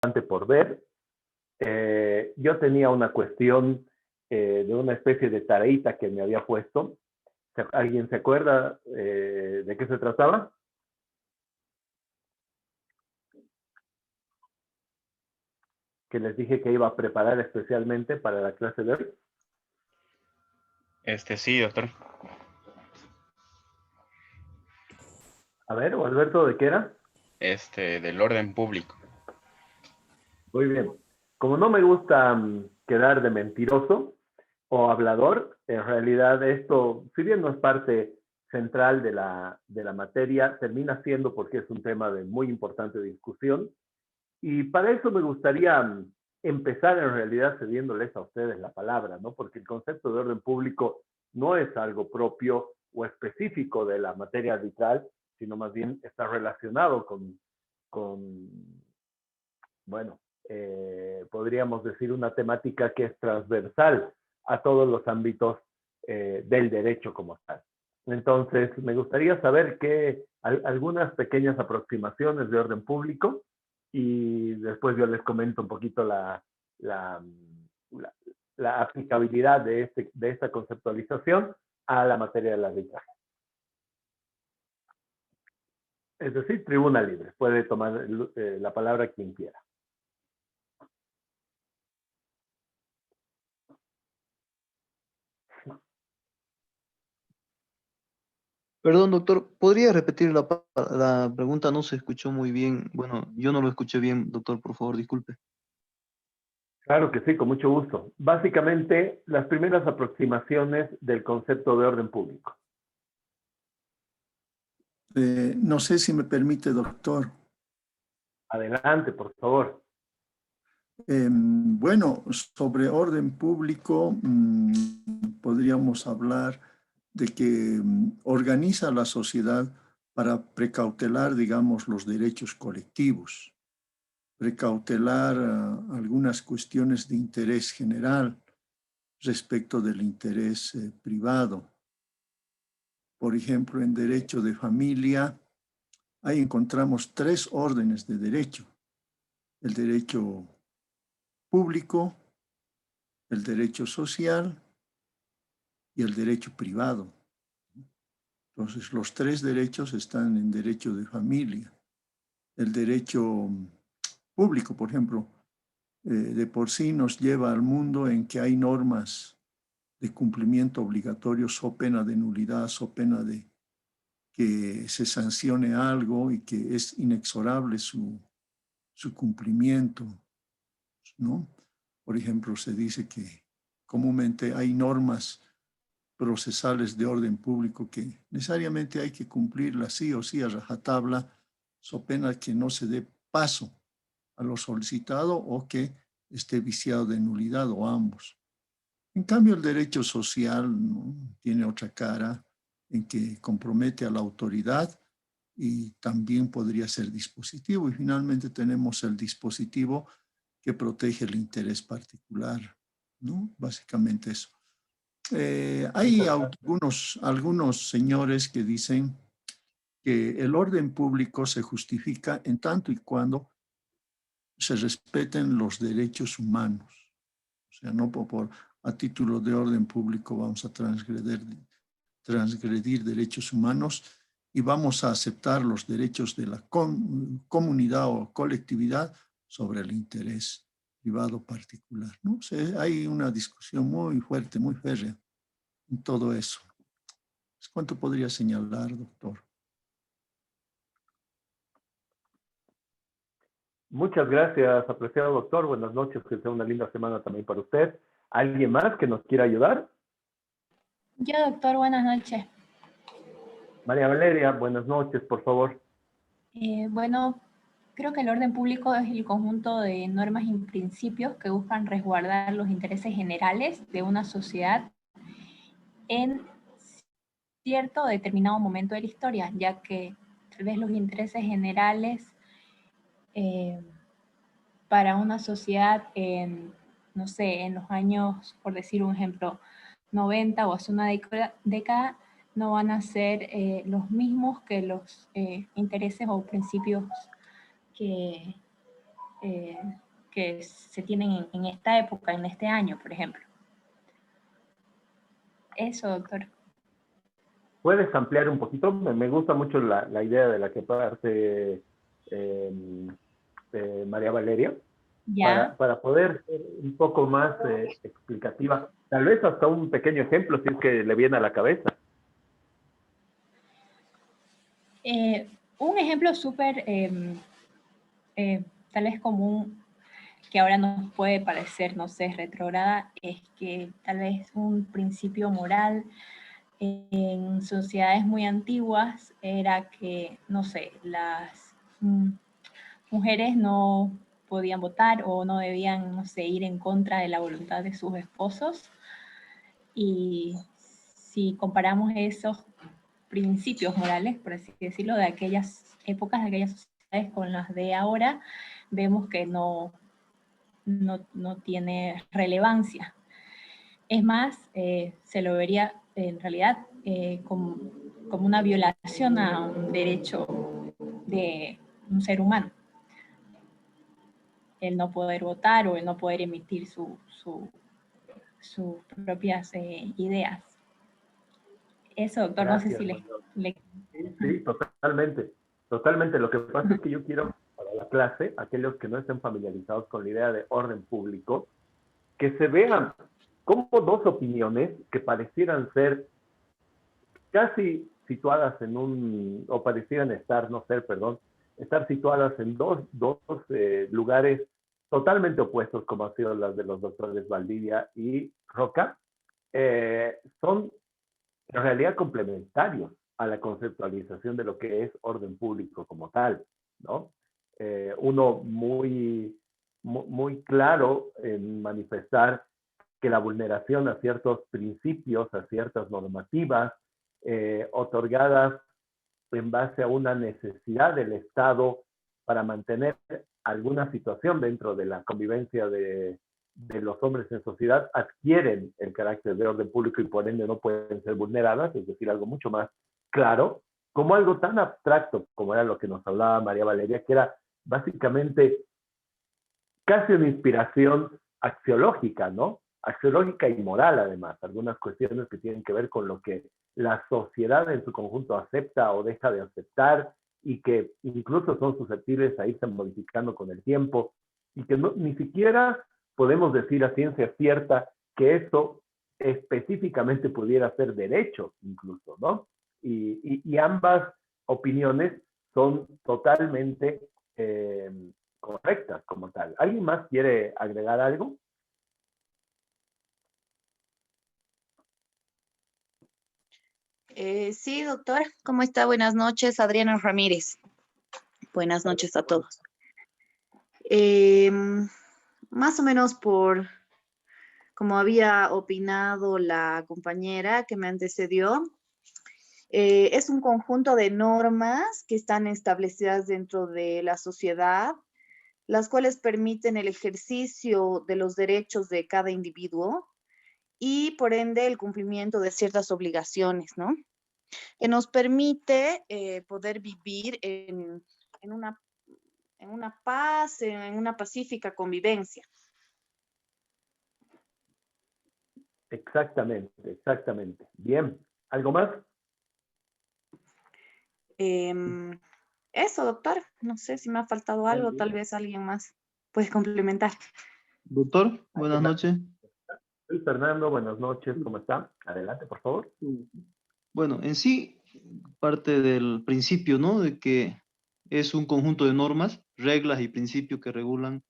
por ver. Yo tenía una cuestión de una especie de tareita que me había puesto. ¿Alguien se acuerda de qué se trataba? Que les dije que iba a preparar especialmente para la clase de hoy. Sí, doctor. A ver, Alberto, ¿de qué era? Del orden público. Muy bien. Como no me gusta quedar de mentiroso o hablador, en realidad esto, si bien no es parte central de la materia, termina siendo porque es un tema de muy importante discusión. Y para eso me gustaría empezar en realidad cediéndoles a ustedes la palabra, ¿no? Porque el concepto de orden público no es algo propio o específico de la materia arbitral, sino más bien está relacionado con bueno, podríamos decir una temática que es transversal a todos los ámbitos del derecho como tal. Entonces, me gustaría saber algunas pequeñas aproximaciones de orden público y después yo les comento un poquito la, la, la aplicabilidad de esta conceptualización a la materia del arbitraje. Es decir, tribuna libre. Puede tomar la palabra quien quiera. Perdón, doctor, ¿podría repetir la pregunta? No se escuchó muy bien. Bueno, yo no lo escuché bien, doctor, por favor, disculpe. Claro que sí, con mucho gusto. Básicamente, las primeras aproximaciones del concepto de orden público. No sé si me permite, doctor. Adelante, por favor. Bueno, sobre orden público, podríamos hablar de que organiza la sociedad para precautelar, digamos, los derechos colectivos, precautelar algunas cuestiones de interés general respecto del interés privado. Por ejemplo, en derecho de familia, ahí encontramos 3 órdenes de derecho: el derecho público, el derecho social y el derecho privado. Entonces, los 3 derechos están en derecho de familia. El derecho público, por ejemplo, de por sí nos lleva al mundo en que hay normas de cumplimiento obligatorio, so pena de nulidad, so pena de que se sancione algo y que es inexorable su cumplimiento, ¿no? Por ejemplo, se dice que comúnmente hay normas procesales de orden público que necesariamente hay que cumplirlas sí o sí a rajatabla, so pena que no se dé paso a lo solicitado o que esté viciado de nulidad o ambos. En cambio, el derecho social, ¿no?, tiene otra cara en que compromete a la autoridad y también podría ser dispositivo. Y finalmente tenemos el dispositivo que protege el interés particular, ¿no? Básicamente eso. Hay algunos señores que dicen que el orden público se justifica en tanto y cuando se respeten los derechos humanos. O sea, no a título de orden público vamos a transgredir derechos humanos y vamos a aceptar los derechos de la comunidad o colectividad sobre el interés privado particular, ¿no? O sea, hay una discusión muy fuerte, muy férrea en todo eso. ¿Cuánto podría señalar, doctor? Muchas gracias, apreciado doctor. Buenas noches, que sea una linda semana también para usted. ¿Alguien más que nos quiera ayudar? Yo, doctor, buenas noches. María Valeria, buenas noches, por favor. Bueno, creo que el orden público es el conjunto de normas y principios que buscan resguardar los intereses generales de una sociedad en cierto determinado momento de la historia, ya que tal vez los intereses generales para una sociedad en, no sé, en los años, por decir un ejemplo, 90 o hace una década, no van a ser los mismos que los intereses o principios que que se tienen en esta época, en este año, por ejemplo. Eso, doctor. ¿Puedes ampliar un poquito? Me gusta mucho la idea de la que parte María Valeria, Ya. para poder ser un poco más explicativa. Tal vez hasta un pequeño ejemplo, si es que le viene a la cabeza. Un ejemplo súper, tal vez común, que ahora nos puede parecer, no sé, retrógrada, es que tal vez un principio moral en sociedades muy antiguas era que, no sé, las mujeres no podían votar o no debían, no sé, ir en contra de la voluntad de sus esposos. Y si comparamos esos principios morales, por así decirlo, de aquellas épocas, de aquellas sociedades con las de ahora, vemos que no tiene relevancia. Es más, se lo vería en realidad como una violación a un derecho de un ser humano. El no poder votar o el no poder emitir sus propias ideas. Eso, doctor, Gracias, no sé si Sí, totalmente. Totalmente. Lo que pasa es que yo quiero, para la clase, aquellos que no estén familiarizados con la idea de orden público, que se vean como dos opiniones que parecieran ser casi situadas en o parecieran estar, no ser, perdón, estar situadas en dos lugares totalmente opuestos, como han sido las de los doctores Valdivia y Roca, son en realidad complementarios a la conceptualización de lo que es orden público como tal, ¿no? Uno muy claro en manifestar que la vulneración a ciertos principios, a ciertas normativas, otorgadas en base a una necesidad del Estado para mantener alguna situación dentro de la convivencia de los hombres en sociedad, adquieren el carácter de orden público y por ende no pueden ser vulneradas, es decir, algo mucho más claro, como algo tan abstracto como era lo que nos hablaba María Valeria, que era básicamente casi una inspiración axiológica, ¿no? Axiológica y moral, además, algunas cuestiones que tienen que ver con lo que la sociedad en su conjunto acepta o deja de aceptar y que incluso son susceptibles a irse modificando con el tiempo y que ni siquiera podemos decir a ciencia cierta que eso específicamente pudiera ser derecho incluso, ¿no? Y ambas opiniones son totalmente correctas como tal. ¿Alguien más quiere agregar algo? Sí, doctor, ¿cómo está? Buenas noches, Adriana Ramírez. Buenas noches a todos. Más o menos por como había opinado la compañera que me antecedió, es un conjunto de normas que están establecidas dentro de la sociedad, las cuales permiten el ejercicio de los derechos de cada individuo y por ende el cumplimiento de ciertas obligaciones, ¿no? Que nos permite poder vivir en una paz, en una pacífica convivencia. Exactamente, exactamente. Bien, ¿algo más? Eso, doctor. No sé si me ha faltado algo, tal vez alguien más puede complementar. Doctor, buenas noches. Soy Fernando, buenas noches, ¿cómo está? Adelante, por favor. Bueno, en sí, parte del principio, ¿no? De que es un conjunto de normas, reglas y principios que regulan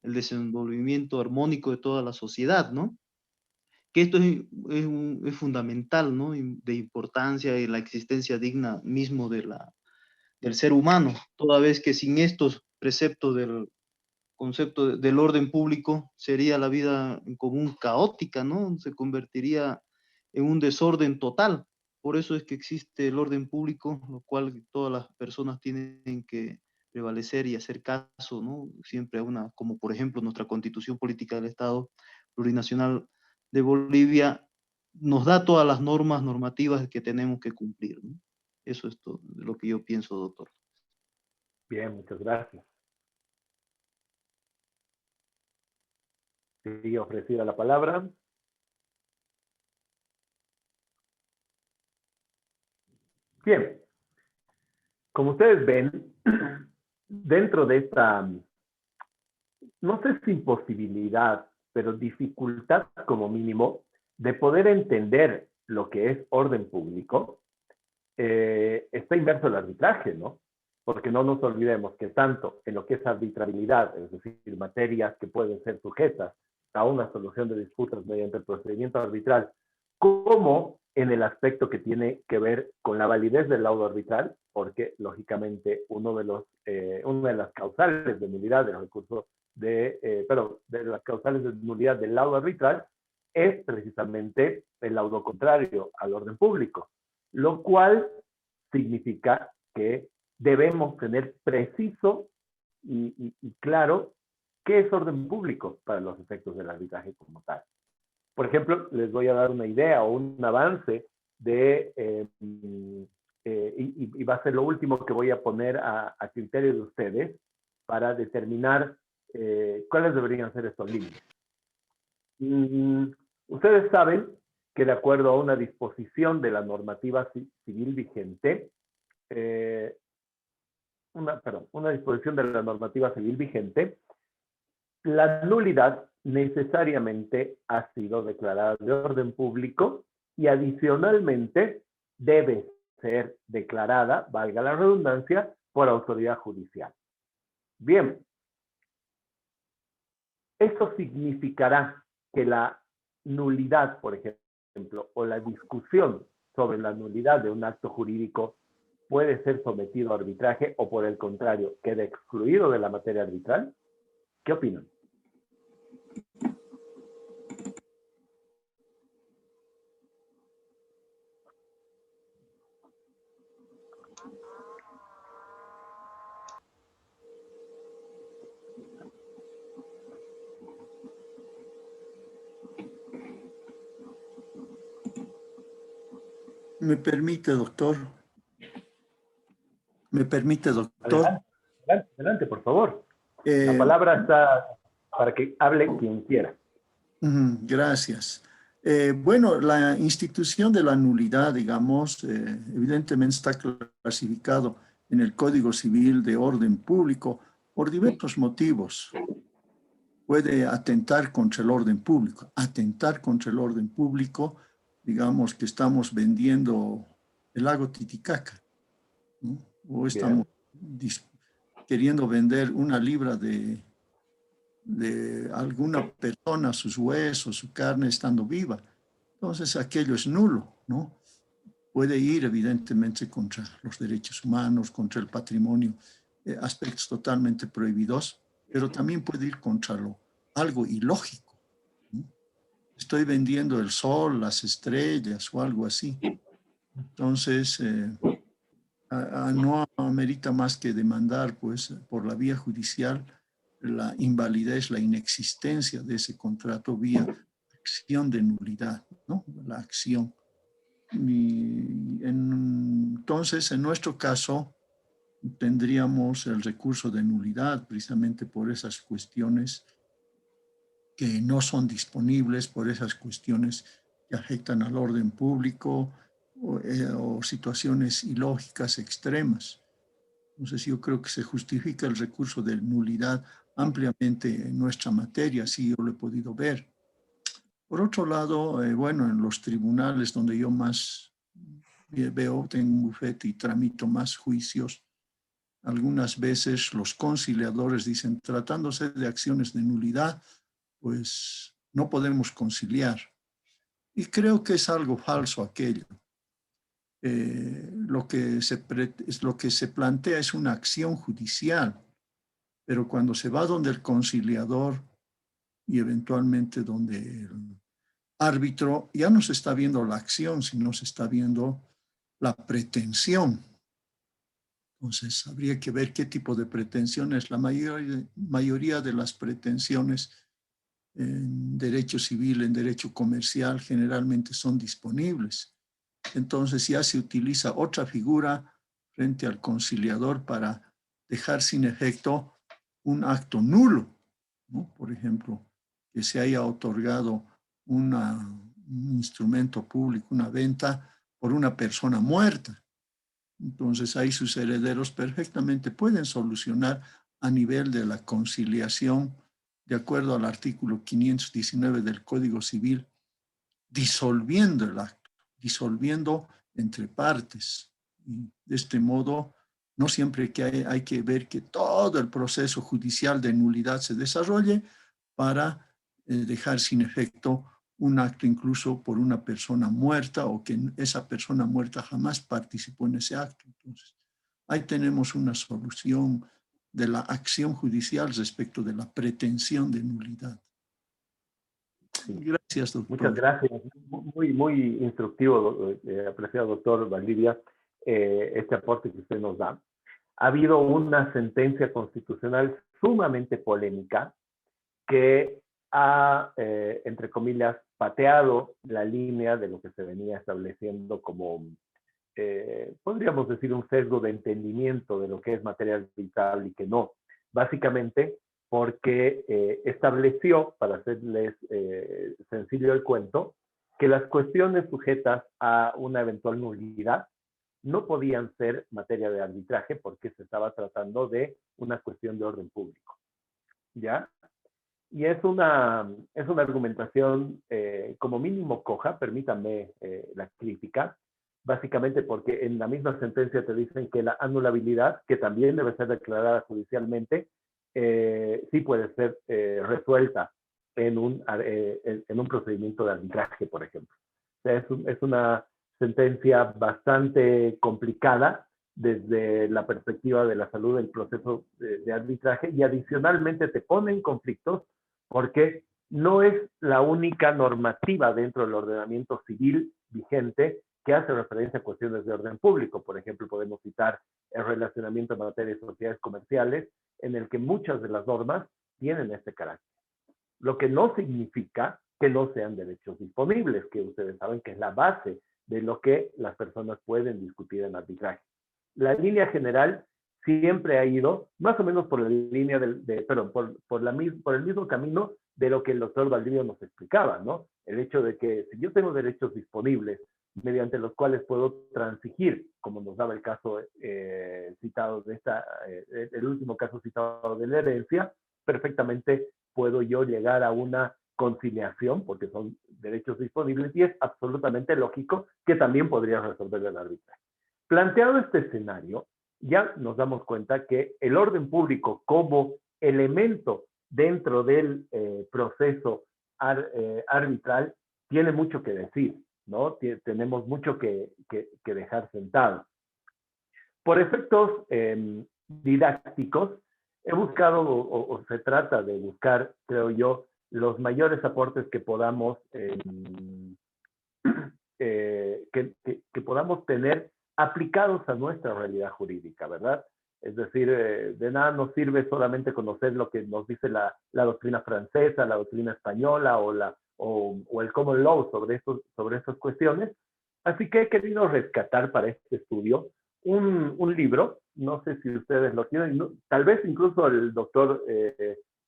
el desenvolvimiento armónico de toda la sociedad, ¿no? Que esto es fundamental, ¿no? De importancia y la existencia digna mismo del ser humano, toda vez que sin estos preceptos del concepto del orden público sería la vida en común caótica, ¿no? Se convertiría en un desorden total. Por eso es que existe el orden público, lo cual todas las personas tienen que prevalecer y hacer caso, ¿no? Siempre a una, como por ejemplo nuestra Constitución Política del Estado Plurinacional de Bolivia, nos da todas las normativas que tenemos que cumplir, ¿no? Eso es todo lo que yo pienso, doctor. Bien, muchas gracias. Sí, ofrecida la palabra. Bien, como ustedes ven, dentro de esta, no sé si imposibilidad, pero dificultad como mínimo, de poder entender lo que es orden público, está inverso el arbitraje, ¿no? Porque no nos olvidemos que tanto en lo que es arbitrabilidad, es decir, materias que pueden ser sujetas a una solución de disputas mediante el procedimiento arbitral, como en el aspecto que tiene que ver con la validez del laudo arbitral, porque lógicamente una de las causales de nulidad del recurso de las causales de nulidad del laudo arbitral es precisamente el laudo contrario al orden público, lo cual significa que debemos tener preciso y claro qué es orden público para los efectos del arbitraje como tal. Por ejemplo, les voy a dar una idea o un avance de, y va a ser lo último que voy a poner a criterio de ustedes para determinar cuáles deberían ser estos límites. Ustedes saben que de acuerdo a una disposición de la normativa civil vigente, una disposición de la normativa civil vigente, la nulidad necesariamente ha sido declarada de orden público y adicionalmente debe ser declarada, valga la redundancia, por autoridad judicial. Bien, eso significará que la nulidad, por ejemplo, o la discusión sobre la nulidad de un acto jurídico puede ser sometido a arbitraje o por el contrario, queda excluido de la materia arbitral. ¿Qué opinan? ¿Me permite, doctor? ¿Me permite, doctor? Adelante, adelante, adelante, por favor. La palabra está para que hable quien quiera. Gracias. Bueno, la institución de la nulidad, digamos, evidentemente está clasificado en el Código Civil de Orden Público por diversos motivos. Puede atentar contra el orden público. Atentar contra el orden público, digamos que estamos vendiendo el lago Titicaca, ¿no? O estamos queriendo vender una libra de alguna persona, sus huesos, su carne estando viva. Entonces aquello es nulo, ¿no? Puede ir evidentemente contra los derechos humanos, contra el patrimonio, aspectos totalmente prohibidos, pero también puede ir contra algo ilógico, ¿no? Estoy vendiendo el sol, las estrellas o algo así. Entonces, no amerita más que demandar, pues, por la vía judicial la invalidez, la inexistencia de ese contrato vía acción de nulidad, ¿no? La acción. Entonces, en nuestro caso, tendríamos el recurso de nulidad precisamente por esas cuestiones que no son disponibles, por esas cuestiones que afectan al orden público o situaciones ilógicas extremas. Entonces yo creo que se justifica el recurso de nulidad ampliamente en nuestra materia, así yo lo he podido ver. Por otro lado, bueno, en los tribunales donde yo más veo, tengo un bufete y tramito más juicios, algunas veces los conciliadores dicen, tratándose de acciones de nulidad, pues no podemos conciliar. Y creo que es algo falso aquello. Lo que se plantea es una acción judicial, pero cuando se va donde el conciliador y eventualmente donde el árbitro, ya no se está viendo la acción, sino se está viendo la pretensión. Entonces, habría que ver qué tipo de pretensiones. La mayoría de las pretensiones en derecho civil, en derecho comercial, generalmente son disponibles. Entonces ya se utiliza otra figura frente al conciliador para dejar sin efecto un acto nulo, ¿no? Por ejemplo, que se haya otorgado un instrumento público, una venta por una persona muerta. Entonces ahí sus herederos perfectamente pueden solucionar a nivel de la conciliación, de acuerdo al artículo 519 del Código Civil, disolviendo el acto, disolviendo entre partes. Y de este modo, no siempre hay que ver que todo el proceso judicial de nulidad se desarrolle para dejar sin efecto un acto incluso por una persona muerta o que esa persona muerta jamás participó en ese acto. Entonces, ahí tenemos una solución de la acción judicial respecto de la pretensión de nulidad. Gracias, doctor. Muchas gracias. Muy instructivo, apreciado doctor Valdivia, este aporte que usted nos da. Ha habido una sentencia constitucional sumamente polémica que ha, entre comillas, pateado la línea de lo que se venía estableciendo como, podríamos decir, un sesgo de entendimiento de lo que es materia arbitral y que no. Básicamente porque estableció, para hacerles sencillo el cuento, que las cuestiones sujetas a una eventual nulidad no podían ser materia de arbitraje porque se estaba tratando de una cuestión de orden público. ¿Ya? Y es una argumentación como mínimo coja, permítanme la crítica, básicamente porque en la misma sentencia te dicen que la anulabilidad, que también debe ser declarada judicialmente, sí puede ser resuelta en un procedimiento de arbitraje, por ejemplo. O sea, es una sentencia bastante complicada desde la perspectiva de la salud del proceso de arbitraje y adicionalmente te pone en conflictos porque no es la única normativa dentro del ordenamiento civil vigente que hace referencia a cuestiones de orden público. Por ejemplo, podemos citar el relacionamiento en materia de sociedades comerciales, en el que muchas de las normas tienen este carácter. Lo que no significa que no sean derechos disponibles, que ustedes saben que es la base de lo que las personas pueden discutir en arbitraje. La línea general siempre ha ido más o menos por la línea por el mismo camino de lo que el doctor Valdivia nos explicaba, ¿no? El hecho de que si yo tengo derechos disponibles mediante los cuales puedo transigir, como nos daba el caso citado de el último caso citado de la herencia, perfectamente puedo yo llegar a una conciliación, porque son derechos disponibles, y es absolutamente lógico que también podría resolver el arbitraje. Planteado este escenario, ya nos damos cuenta que el orden público como elemento dentro del proceso arbitral tiene mucho que decir, ¿no? Tenemos mucho que dejar sentado. Por efectos didácticos, he buscado, o se trata de buscar, creo yo, los mayores aportes que podamos, que podamos tener aplicados a nuestra realidad jurídica, ¿verdad? Es decir, de nada nos sirve solamente conocer lo que nos dice la doctrina francesa, la doctrina española o el common law sobre estas cuestiones. Así que he querido rescatar para este estudio un libro, no sé si ustedes lo tienen, tal vez incluso el doctor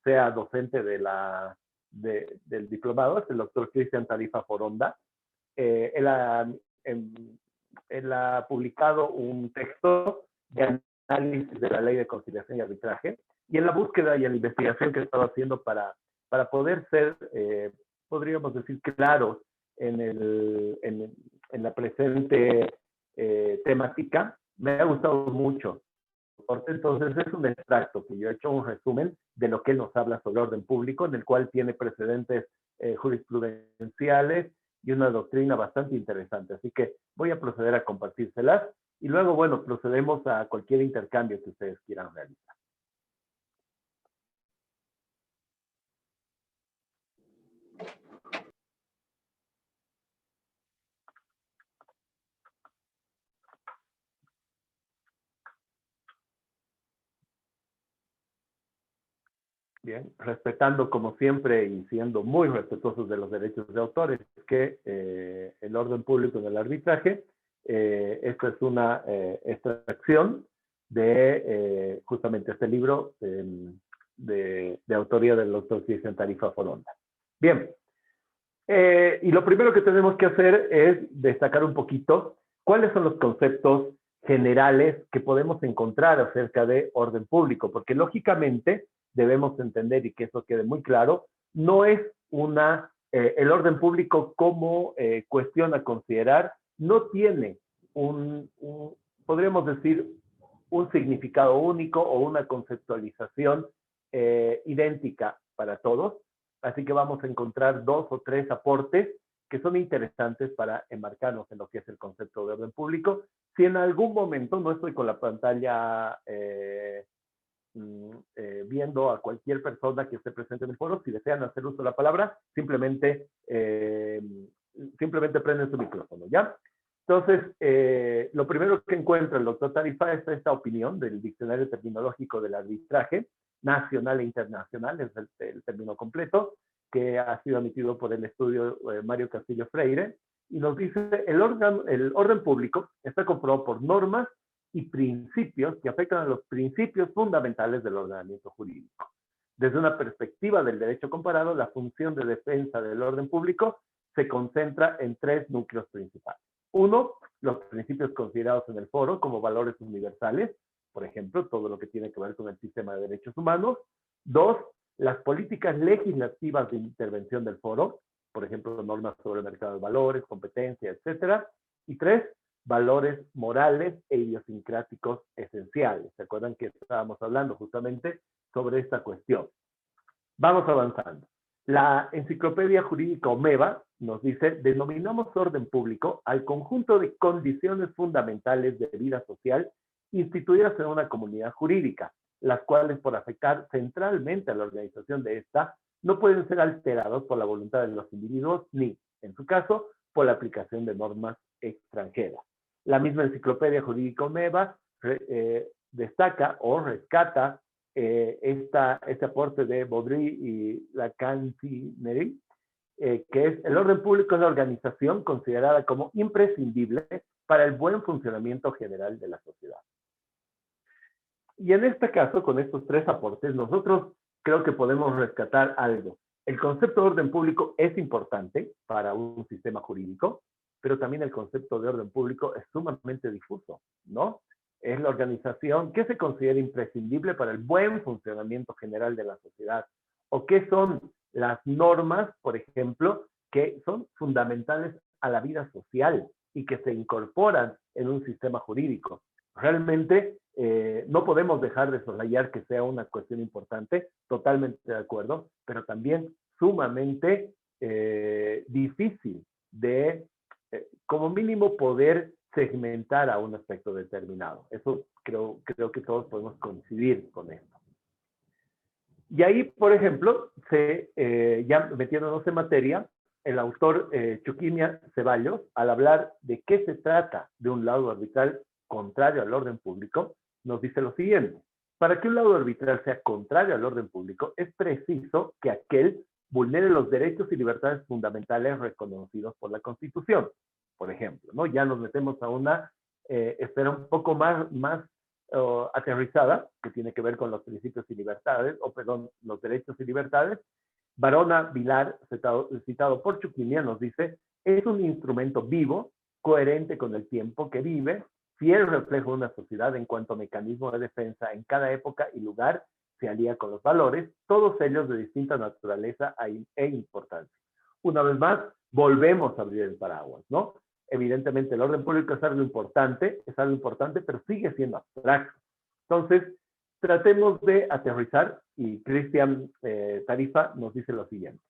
sea docente del diplomado, es el doctor Cristian Tarifa Foronda. Él ha publicado un texto de análisis de la ley de conciliación y arbitraje, y en la búsqueda y en la investigación que he estado haciendo para poder ser, podríamos decir, claros en la presente temática, me ha gustado mucho. Entonces es un extracto que yo he hecho un resumen de lo que él nos habla sobre orden público, en el cual tiene precedentes jurisprudenciales y una doctrina bastante interesante. Así que voy a proceder a compartírselas y luego, bueno, procedemos a cualquier intercambio que ustedes quieran realizar. Bien, respetando como siempre y siendo muy respetuosos de los derechos de autores, que el orden público en el arbitraje, esta es una extracción de justamente este libro de autoría del doctor Cristian Tarifa Foronda. Bien, y lo primero que tenemos que hacer es destacar un poquito cuáles son los conceptos generales que podemos encontrar acerca de orden público, porque lógicamente debemos entender, y que eso quede muy claro, no es el orden público como cuestión a considerar, no tiene podríamos decir, un significado único o una conceptualización idéntica para todos. Así que vamos a encontrar 2 o 3 aportes que son interesantes para enmarcarnos en lo que es el concepto de orden público. Si en algún momento no estoy con la pantalla viendo a cualquier persona que esté presente en el foro, si desean hacer uso de la palabra, simplemente prenden su micrófono, ¿ya? Entonces, lo primero que encuentra el doctor Tarifa es esta opinión del Diccionario Terminológico del Arbitraje, nacional e internacional, es el término completo, que ha sido emitido por el estudio Mario Castillo Freire, y nos dice, el orden público está comprobado por normas y principios que afectan a los principios fundamentales del ordenamiento jurídico. Desde una perspectiva del derecho comparado, la función de defensa del orden público se concentra en 3 núcleos principales. 1, los principios considerados en el foro como valores universales, por ejemplo, todo lo que tiene que ver con el sistema de derechos humanos. 2, las políticas legislativas de intervención del foro, por ejemplo, normas sobre el mercado de valores, competencia, etcétera. Y 3, valores morales e idiosincráticos esenciales. ¿Se acuerdan que estábamos hablando justamente sobre esta cuestión? Vamos avanzando. La Enciclopedia Jurídica Omeva nos dice, denominamos orden público al conjunto de condiciones fundamentales de vida social instituidas en una comunidad jurídica, las cuales por afectar centralmente a la organización de esta, no pueden ser alterados por la voluntad de los individuos ni, en su caso, por la aplicación de normas extranjeras. La misma Enciclopedia Jurídica Omeva destaca o rescata este aporte de Baudry y Lacantineri, que es el orden público es la organización considerada como imprescindible para el buen funcionamiento general de la sociedad. Y en este caso, con estos 3 aportes, nosotros creo que podemos rescatar algo. El concepto de orden público es importante para un sistema jurídico, pero también el concepto de orden público es sumamente difuso, ¿no? Es la organización que se considera imprescindible para el buen funcionamiento general de la sociedad. ¿O qué son las normas, por ejemplo, que son fundamentales a la vida social y que se incorporan en un sistema jurídico? Realmente no podemos dejar de soslayar que sea una cuestión importante, totalmente de acuerdo, pero también sumamente difícil de, como mínimo, poder segmentar a un aspecto determinado. Eso creo que todos podemos coincidir con esto. Y ahí, por ejemplo, ya metiéndonos en materia, el autor Chuquimia Ceballos, al hablar de qué se trata de un laudo arbitral contrario al orden público, nos dice lo siguiente. Para que un laudo arbitral sea contrario al orden público, es preciso que aquel vulnere los derechos y libertades fundamentales reconocidos por la Constitución. Por ejemplo, ¿no? Ya nos metemos a una esfera un poco más aterrizada, que tiene que ver con los principios y libertades, los derechos y libertades. Barona Vilar, citado por Chuquimia, nos dice, es un instrumento vivo, coherente con el tiempo que vive, fiel reflejo de una sociedad en cuanto a mecanismo de defensa en cada época y lugar, se alía con los valores, todos ellos de distinta naturaleza e importancia. Una vez más, volvemos a abrir el paraguas, ¿no? Evidentemente, el orden público es algo importante, pero sigue siendo abstracto. Entonces, tratemos de aterrizar, y Cristian Tarifa nos dice lo siguiente.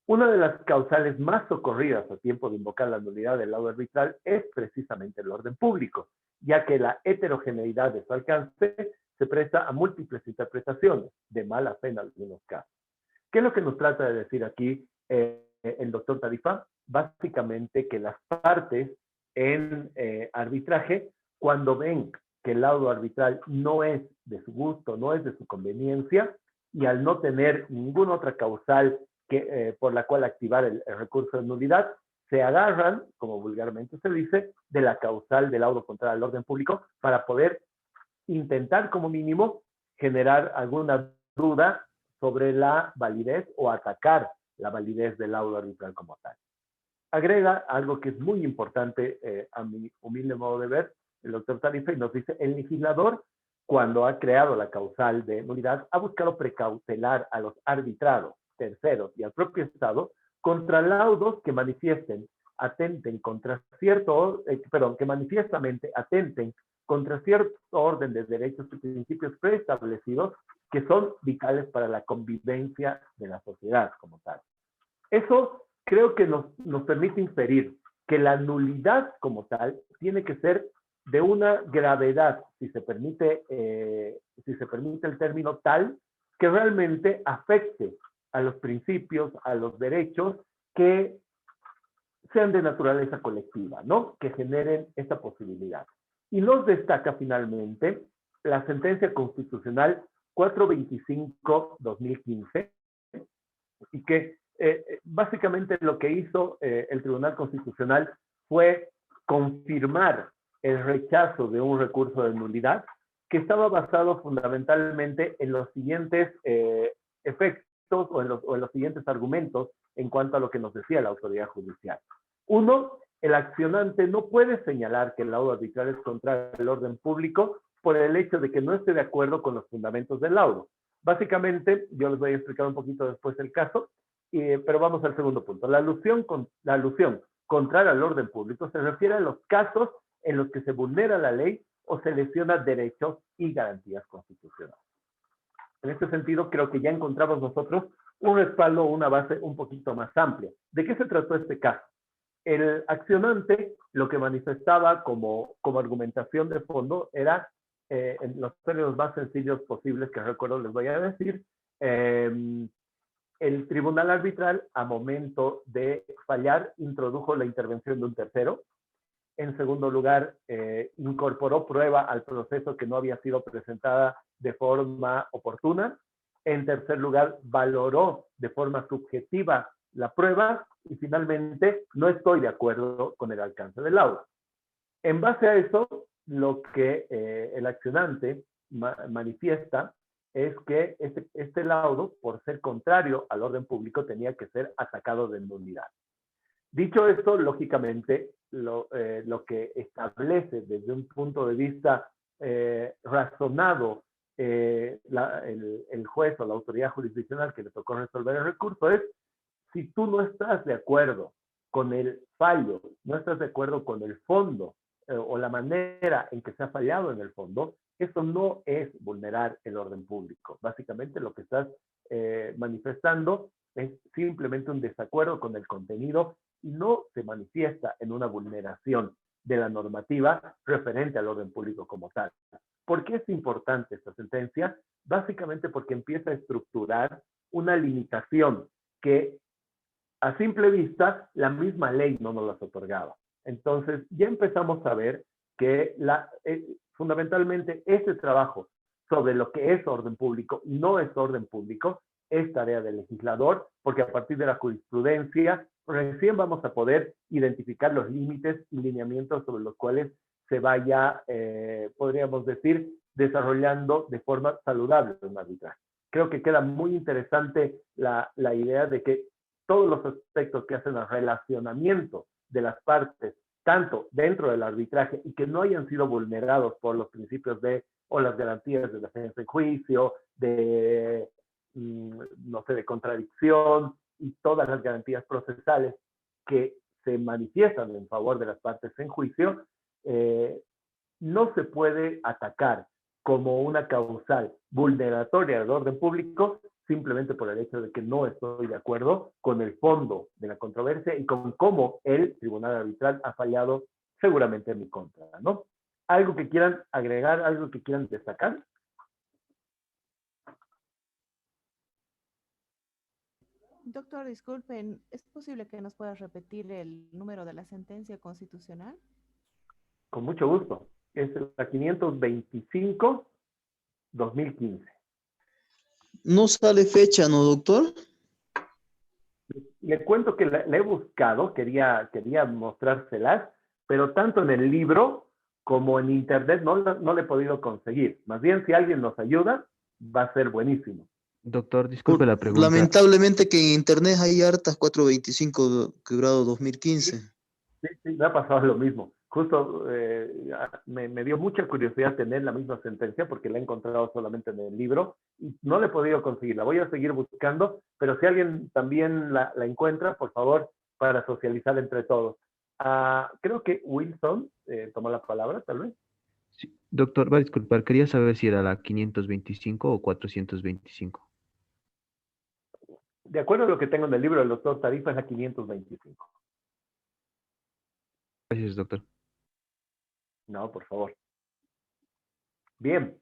Una de las causales más socorridas a tiempo de invocar la nulidad del laudo arbitral es precisamente el orden público, ya que la heterogeneidad de su alcance se presta a múltiples interpretaciones, de mala fe en algunos casos. ¿Qué es lo que nos trata de decir aquí el doctor Tarifa? Básicamente que las partes en arbitraje, cuando ven que el laudo arbitral no es de su gusto, no es de su conveniencia, y al no tener ninguna otra causal por la cual activar el recurso de nulidad, se agarran, como vulgarmente se dice, de la causal del laudo contrario al orden público para poder intentar, como mínimo, generar alguna duda sobre la validez o atacar la validez del laudo arbitral como tal. Agrega algo que es muy importante a mi humilde modo de ver, el doctor Tarifa, y nos dice, el legislador, cuando ha creado la causal de nulidad, ha buscado precautelar a los arbitrados, terceros y al propio Estado contra laudos que atenten contra cierto, que manifiestamente atenten contra cierto orden de derechos y principios preestablecidos que son vitales para la convivencia de la sociedad como tal. Eso creo que nos permite inferir que la nulidad como tal tiene que ser de una gravedad, si se permite el término, tal que realmente afecte a los principios, a los derechos que sean de naturaleza colectiva, ¿no? Que generen esta posibilidad. Y nos destaca finalmente la sentencia constitucional 425-2015, y que básicamente lo que hizo el Tribunal Constitucional fue confirmar el rechazo de un recurso de nulidad que estaba basado fundamentalmente en los siguientes efectos o en los siguientes argumentos en cuanto a lo que nos decía la autoridad judicial. Uno, el accionante no puede señalar que el laudo arbitral es contrario al orden público por el hecho de que no esté de acuerdo con los fundamentos del laudo. Básicamente, yo les voy a explicar un poquito después el caso, pero vamos al segundo punto. La alusión contraria al orden público se refiere a los casos en los que se vulnera la ley o se lesiona derechos y garantías constitucionales. En este sentido, creo que ya encontramos nosotros un respaldo, una base un poquito más amplia. ¿De qué se trató este caso? El accionante lo que manifestaba como argumentación de fondo era, en los términos más sencillos posibles que recuerdo les voy a decir, el tribunal arbitral, a momento de fallar, introdujo la intervención de un tercero. En segundo lugar, incorporó prueba al proceso que no había sido presentada de forma oportuna. En tercer lugar, valoró de forma subjetiva la prueba. Y finalmente, no estoy de acuerdo con el alcance del laudo. En base a eso, lo que el accionante manifiesta es que este laudo, por ser contrario al orden público, tenía que ser atacado de nulidad. Dicho esto, lógicamente, lo que establece desde un punto de vista razonado el juez o la autoridad jurisdiccional que le tocó resolver el recurso es: si tú no estás de acuerdo con el fallo, no estás de acuerdo con el fondo o la manera en que se ha fallado en el fondo, eso no es vulnerar el orden público. Básicamente lo que estás manifestando es simplemente un desacuerdo con el contenido y no se manifiesta en una vulneración de la normativa referente al orden público como tal. ¿Por qué es importante esta sentencia? Básicamente porque empieza a estructurar una limitación que a simple vista la misma ley no nos las otorgaba. Entonces ya empezamos a ver que fundamentalmente este trabajo sobre lo que es orden público y no es orden público es tarea del legislador, porque a partir de la jurisprudencia recién vamos a poder identificar los límites y lineamientos sobre los cuales se vaya, podríamos decir, desarrollando de forma saludable un arbitraje. Creo que queda muy interesante la idea de que todos los aspectos que hacen al relacionamiento de las partes, tanto dentro del arbitraje y que no hayan sido vulnerados por los principios o las garantías de defensa en juicio, de contradicción y todas las garantías procesales que se manifiestan en favor de las partes en juicio, no se puede atacar como una causal vulneratoria del orden público simplemente por el hecho de que no estoy de acuerdo con el fondo de la controversia y con cómo el tribunal arbitral ha fallado seguramente en mi contra, ¿no? ¿Algo que quieran agregar, algo que quieran destacar? Doctor, disculpen, ¿es posible que nos pueda repetir el número de la sentencia constitucional? Con mucho gusto. Es la 525-2015. No sale fecha, ¿no, doctor? Le cuento que la he buscado, quería mostrárselas, pero tanto en el libro como en internet no le he podido conseguir. Más bien, si alguien nos ayuda, va a ser buenísimo. Doctor, disculpe la pregunta. Lamentablemente que en internet hay hartas 425 quebrado 2015. Sí, sí, me ha pasado lo mismo. Justo me dio mucha curiosidad tener la misma sentencia porque la he encontrado solamente en el libro y no la he podido conseguir. La voy a seguir buscando, pero si alguien también la encuentra, por favor, para socializar entre todos. Creo que Wilson tomó la palabra, tal vez. Sí, doctor, va a disculpar, quería saber si era la 525 o 425. De acuerdo a lo que tengo en el libro del doctor Tarifa, es la 525. Gracias, doctor. No, por favor. Bien.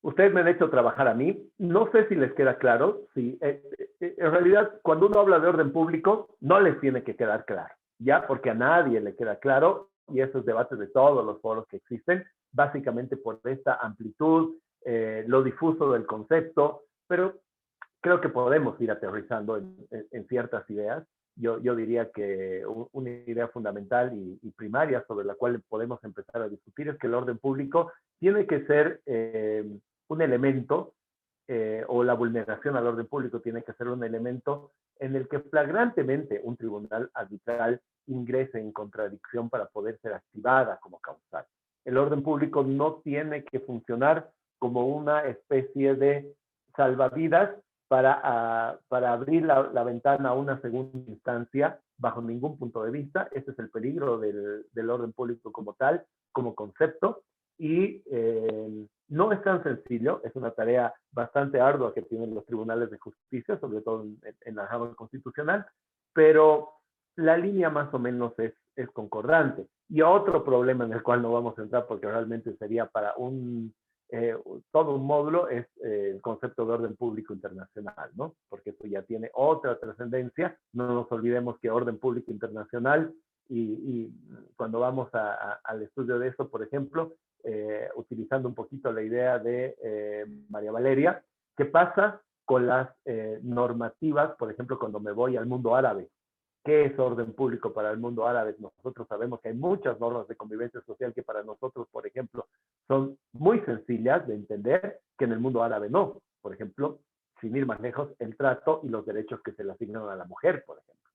Ustedes me han hecho trabajar a mí. No sé si les queda claro. Si, en realidad, cuando uno habla de orden público, no les tiene que quedar claro, ¿ya? Porque a nadie le queda claro, y esos debates de todos los foros que existen, básicamente por esta amplitud, lo difuso del concepto, pero creo que podemos ir aterrizando en ciertas ideas. Yo diría que una idea fundamental y primaria sobre la cual podemos empezar a discutir es que el orden público tiene que ser un elemento, o la vulneración al orden público tiene que ser un elemento en el que flagrantemente un tribunal arbitral ingrese en contradicción para poder ser activada como causal. El orden público no tiene que funcionar como una especie de salvavidas para abrir la ventana a una segunda instancia bajo ningún punto de vista. Ese es el peligro del orden público como tal, como concepto, y no es tan sencillo, es una tarea bastante ardua que tienen los tribunales de justicia, sobre todo en la rama constitucional, pero la línea más o menos es concordante. Y otro problema en el cual no vamos a entrar porque realmente sería para todo un módulo es el concepto de orden público internacional, ¿no? Porque esto ya tiene otra trascendencia. No nos olvidemos que orden público internacional, y cuando vamos al estudio de eso, por ejemplo, utilizando un poquito la idea de María Valeria, ¿qué pasa con las normativas, por ejemplo, cuando me voy al mundo árabe? ¿Qué es orden público para el mundo árabe? Nosotros sabemos que hay muchas normas de convivencia social que para nosotros, por ejemplo, son muy sencillas de entender, que en el mundo árabe no. Por ejemplo, sin ir más lejos, el trato y los derechos que se le asignan a la mujer, por ejemplo.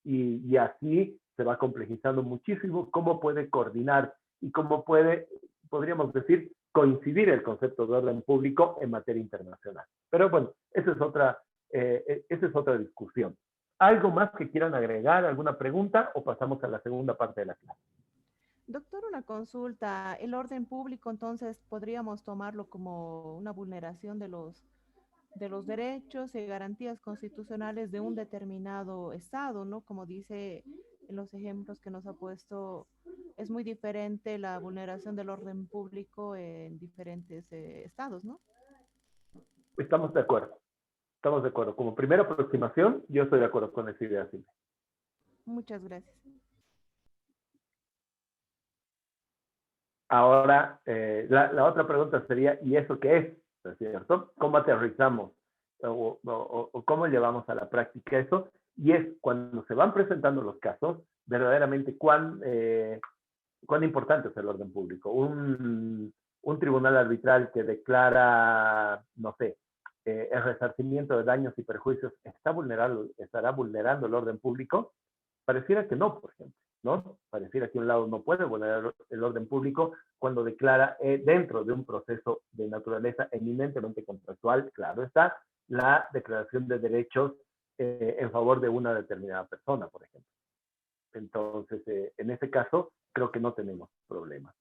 Y así se va complejizando muchísimo cómo puede coordinar y cómo puede, podríamos decir, coincidir el concepto de orden público en materia internacional. Pero bueno, esa es otra discusión. ¿Algo más que quieran agregar? ¿Alguna pregunta? ¿O pasamos a la segunda parte de la clase? Doctor, una consulta. El orden público, entonces, podríamos tomarlo como una vulneración de los derechos y garantías constitucionales de un determinado Estado, ¿no? Como dice en los ejemplos que nos ha puesto, es muy diferente la vulneración del orden público en diferentes estados, ¿no? Estamos de acuerdo. Estamos de acuerdo. Como primera aproximación, yo estoy de acuerdo con esa idea, Silvia. Muchas gracias. Ahora, la otra pregunta sería, ¿y eso qué es? ¿Es cierto? ¿Cómo aterrizamos o cómo llevamos a la práctica eso? Y es cuando se van presentando los casos, verdaderamente cuán importante es el orden público. Un tribunal arbitral que declara, no sé, el resarcimiento de daños y perjuicios estará vulnerando el orden público. Pareciera que no, por ejemplo, ¿no? Pareciera que un lado no puede vulnerar el orden público cuando declara dentro de un proceso de naturaleza eminentemente contractual, claro está, la declaración de derechos en favor de una determinada persona, por ejemplo. Entonces, en ese caso, creo que no tenemos problema.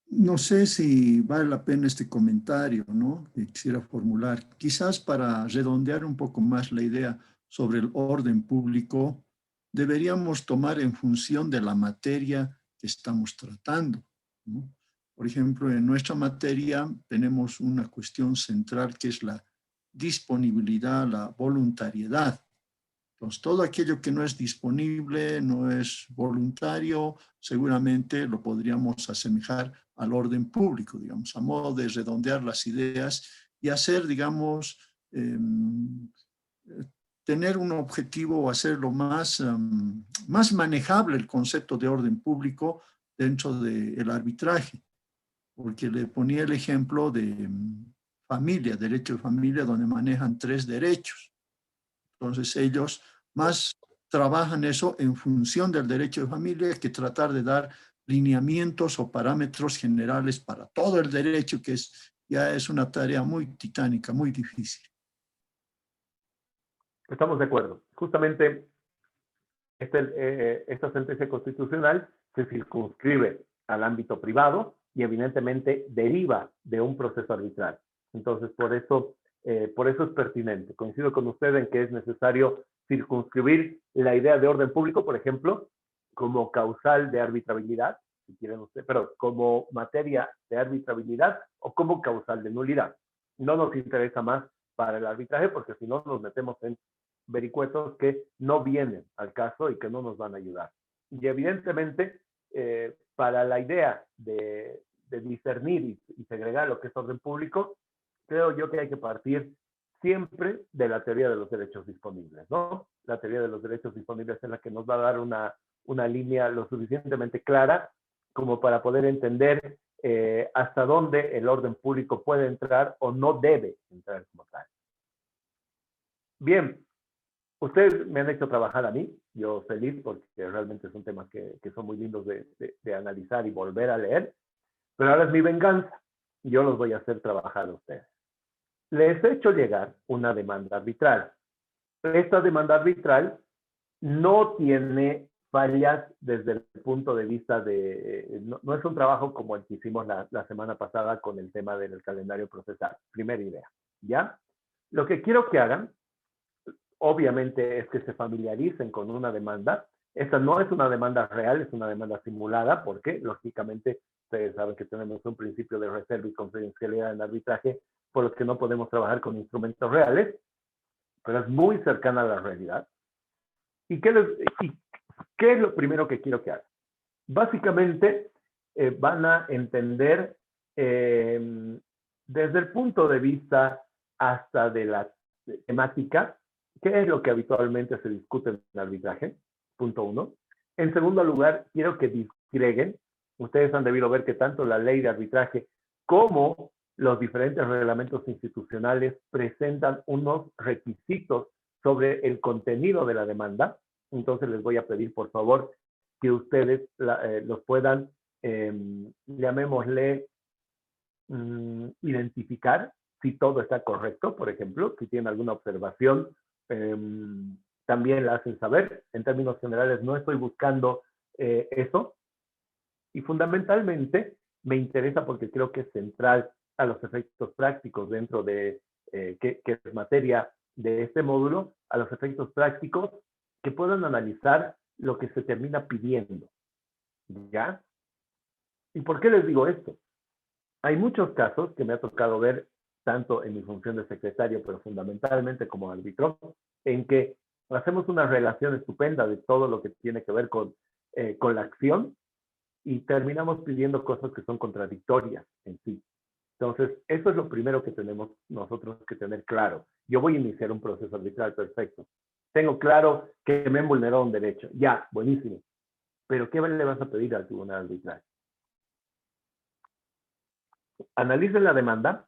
No sé si vale la pena este comentario, ¿no? Que quisiera formular. Quizás para redondear un poco más la idea sobre el orden público, deberíamos tomar en función de la materia que estamos tratando, ¿no? Por ejemplo, en nuestra materia tenemos una cuestión central que es la disponibilidad, la voluntariedad. Entonces, todo aquello que no es disponible, no es voluntario, seguramente lo podríamos asemejar al orden público, digamos, a modo de redondear las ideas y hacer, digamos, tener un objetivo o hacerlo más manejable el concepto de orden público dentro del arbitraje. Porque le ponía el ejemplo de familia, derecho de familia, donde manejan 3 derechos. Entonces ellos más trabajan eso en función del derecho de familia que tratar de dar lineamientos o parámetros generales para todo el derecho, que ya es una tarea muy titánica, muy difícil. Estamos de acuerdo. Justamente esta sentencia constitucional se circunscribe al ámbito privado y evidentemente deriva de un proceso arbitral. Entonces, por eso es pertinente. Coincido con usted en que es necesario circunscribir la idea de orden público, por ejemplo, como causal de arbitrabilidad, si quieren usted, pero como materia de arbitrabilidad o como causal de nulidad. No nos interesa más para el arbitraje porque si no nos metemos en vericuetos que no vienen al caso y que no nos van a ayudar. Y evidentemente, para la idea de discernir y segregar lo que es orden público, creo yo que hay que partir siempre de la teoría de los derechos disponibles, ¿no? La teoría de los derechos disponibles es la que nos va a dar una línea lo suficientemente clara como para poder entender hasta dónde el orden público puede entrar o no debe entrar como tal. Bien, ustedes me han hecho trabajar a mí, yo feliz porque realmente son temas que son muy lindos de analizar y volver a leer, pero ahora es mi venganza, yo los voy a hacer trabajar a ustedes. Les he hecho llegar una demanda arbitral. Esta demanda arbitral no tiene fallas desde el punto de vista de, no es un trabajo como el que hicimos la semana pasada con el tema del calendario procesal, primera idea, ¿ya? Lo que quiero que hagan obviamente es que se familiaricen con una demanda. Esta no es una demanda real, es una demanda simulada, porque lógicamente ustedes saben que tenemos un principio de reserva y confidencialidad en arbitraje, por los que no podemos trabajar con instrumentos reales, pero es muy cercana a la realidad. ¿Y qué es lo primero que quiero que hagan? Básicamente van a entender desde el punto de vista hasta de la temática, ¿qué es lo que habitualmente se discute en el arbitraje? Punto 1. En segundo lugar, quiero que disgreguen. Ustedes han debido ver que tanto la ley de arbitraje como los diferentes reglamentos institucionales presentan unos requisitos sobre el contenido de la demanda. Entonces les voy a pedir, por favor, que ustedes los puedan, llamémosle, identificar si todo está correcto, por ejemplo, si tienen alguna observación, también la hacen saber. En términos generales, no estoy buscando eso. Y fundamentalmente me interesa porque creo que es central a los efectos prácticos dentro de, que es materia de este módulo, a los efectos prácticos que puedan analizar lo que se termina pidiendo. ¿Ya? ¿Y por qué les digo esto? Hay muchos casos que me ha tocado ver, tanto en mi función de secretario, pero fundamentalmente como árbitro, en que hacemos una relación estupenda de todo lo que tiene que ver con la acción y terminamos pidiendo cosas que son contradictorias en sí. Entonces, eso es lo primero que tenemos nosotros que tener claro. Yo voy a iniciar un proceso arbitral, perfecto. Tengo claro que me han vulnerado un derecho. Ya, buenísimo. Pero ¿qué le vas a pedir al tribunal arbitral? Analicen la demanda.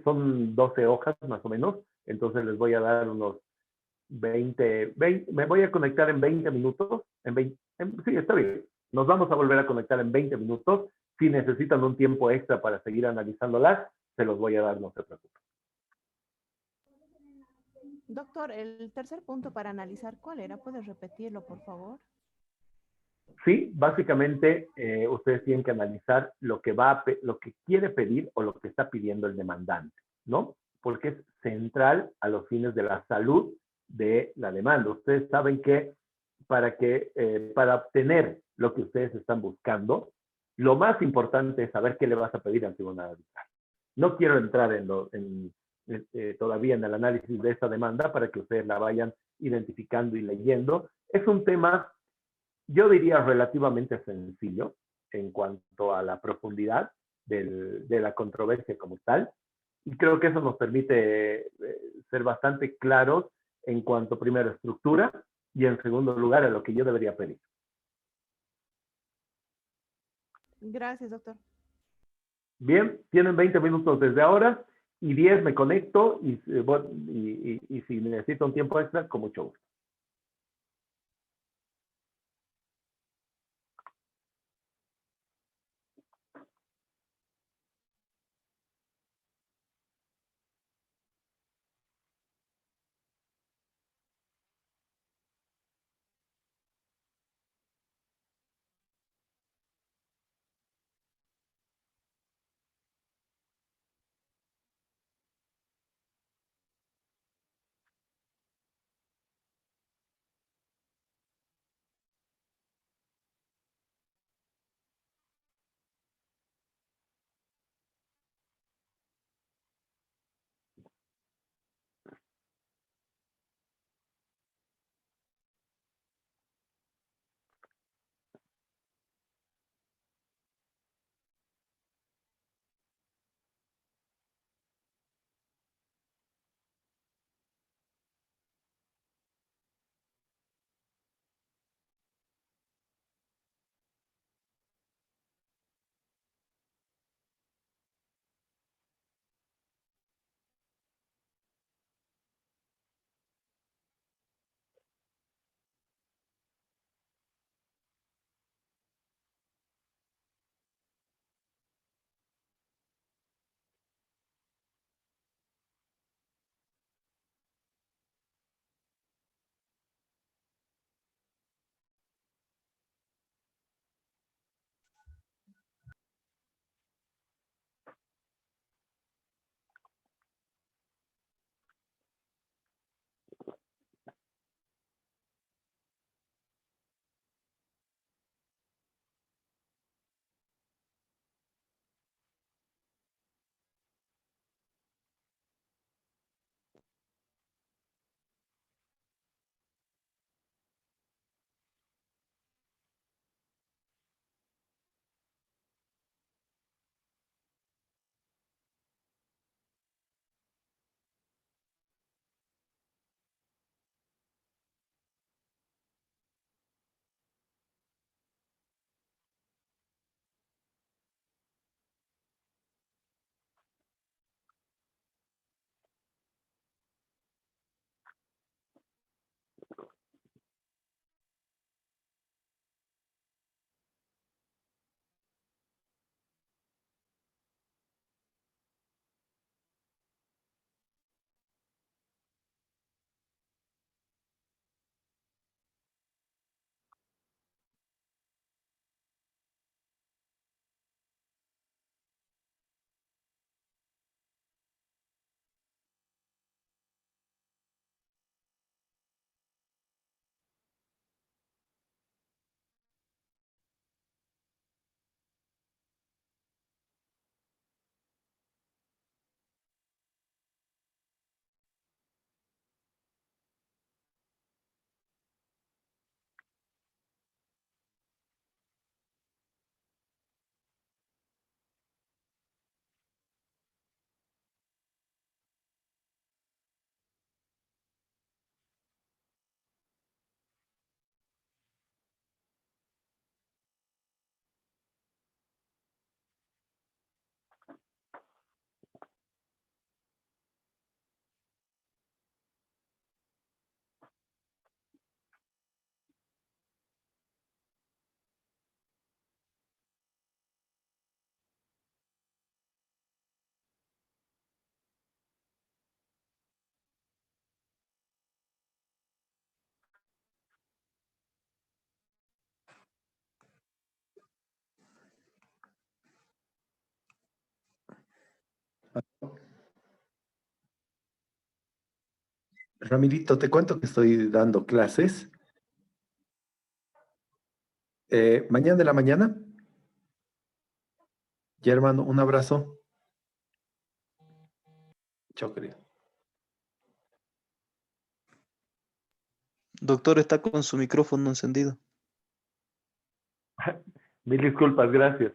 Son 12 hojas más o menos. Entonces les voy a dar unos 20 me voy a conectar en 20 minutos. Sí, está bien. Nos vamos a volver a conectar en 20 minutos. Si necesitan un tiempo extra para seguir analizándolas, se los voy a dar, no se preocupen. Doctor, el tercer punto para analizar, ¿cuál era? ¿Puedes repetirlo, por favor? Sí, básicamente ustedes tienen que analizar lo que quiere pedir o lo que está pidiendo el demandante, ¿no? Porque es central a los fines de la salud de la demanda. Ustedes saben que para obtener lo que ustedes están buscando, lo más importante es saber qué le vas a pedir al tribunal arbitral. No quiero entrar todavía en el análisis de esta demanda para que ustedes la vayan identificando y leyendo. Es un tema, yo diría, relativamente sencillo en cuanto a la profundidad de la controversia como tal. Y creo que eso nos permite ser bastante claros en cuanto, primero, a estructura y, en segundo lugar, a lo que yo debería pedir. Gracias, doctor. Bien, tienen 20 minutos desde ahora y 10 me conecto y si necesito un tiempo extra, con mucho gusto. Ramirito, te cuento que estoy dando clases. Mañana de la mañana. Ya, hermano, un abrazo. Chao, querido. Doctor, está con su micrófono encendido. Mil disculpas, gracias.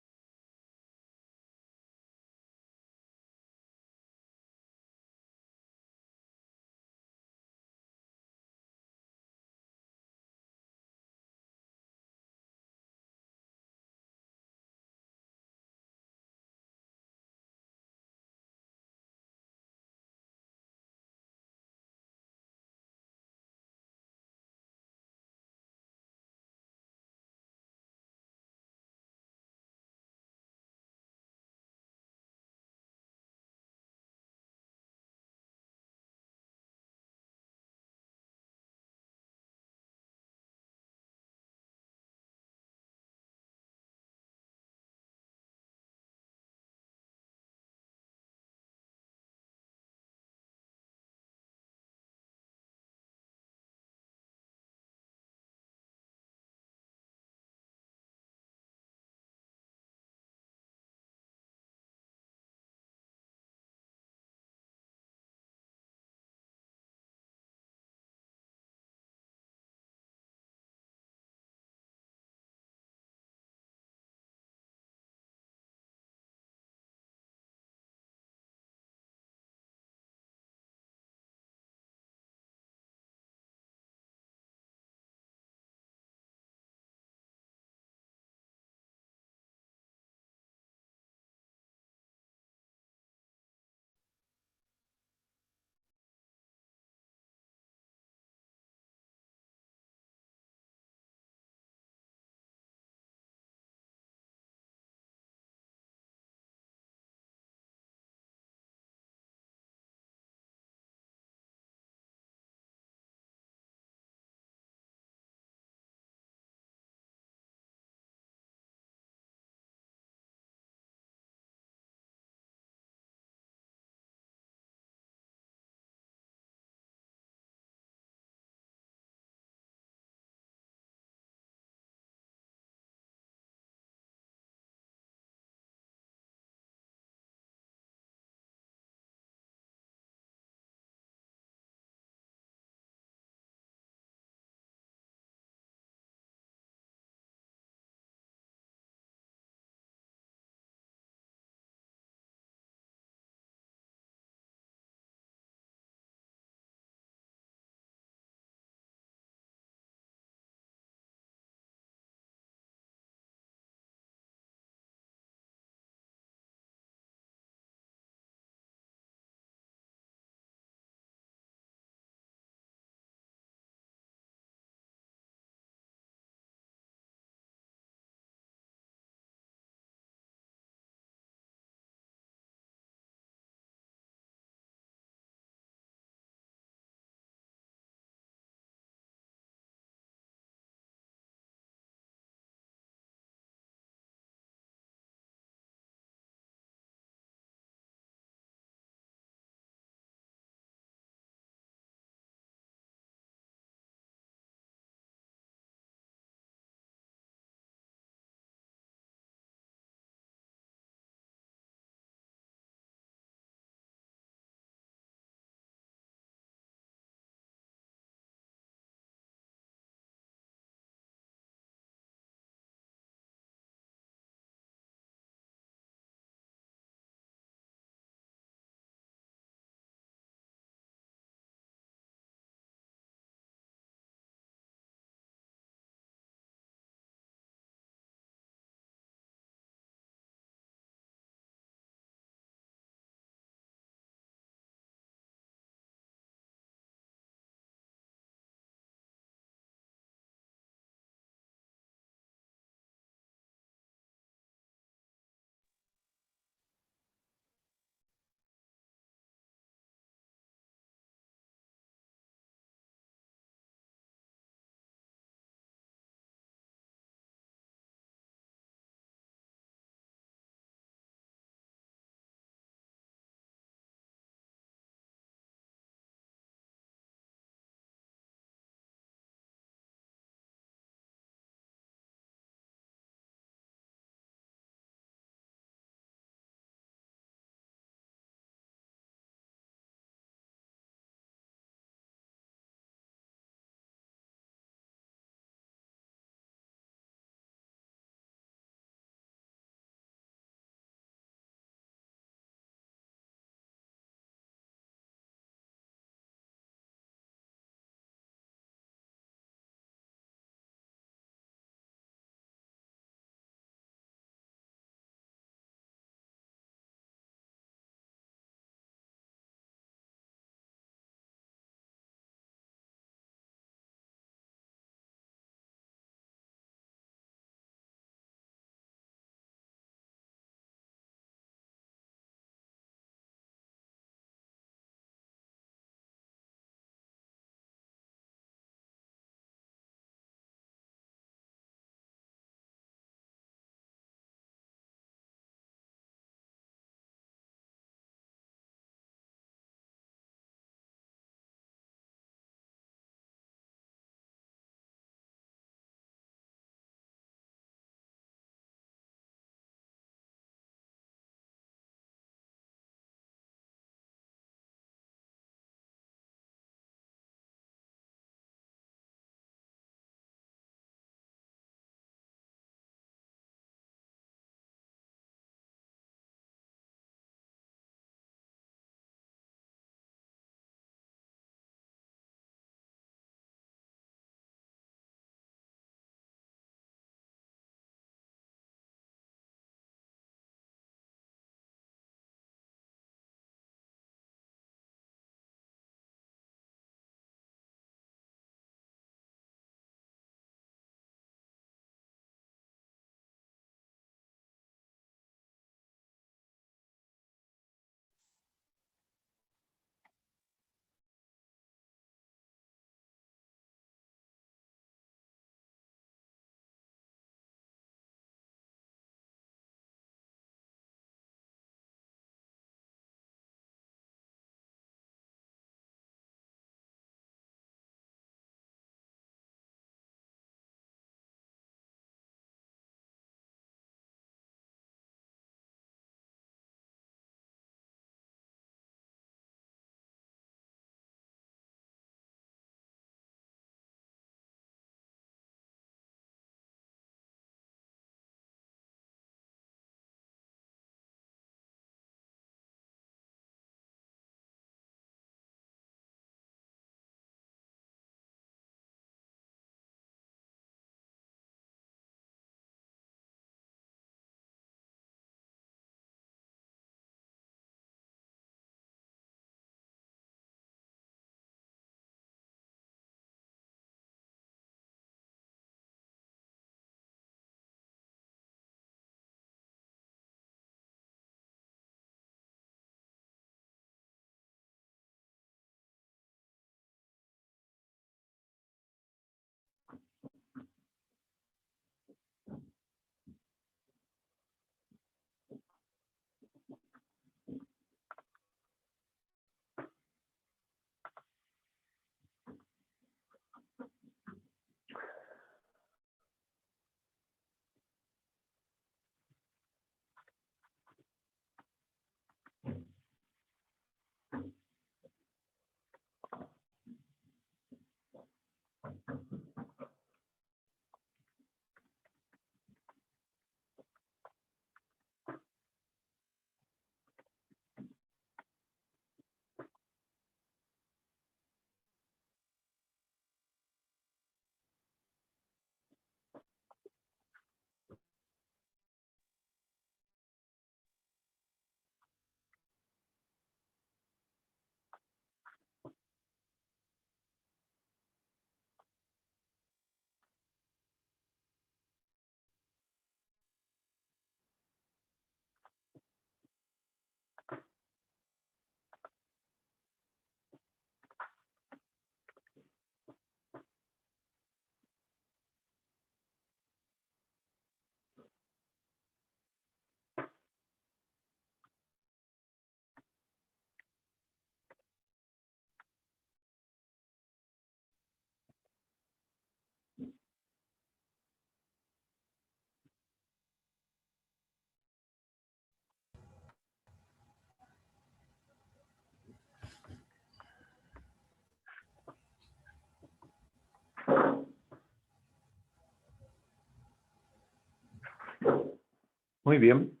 Muy bien.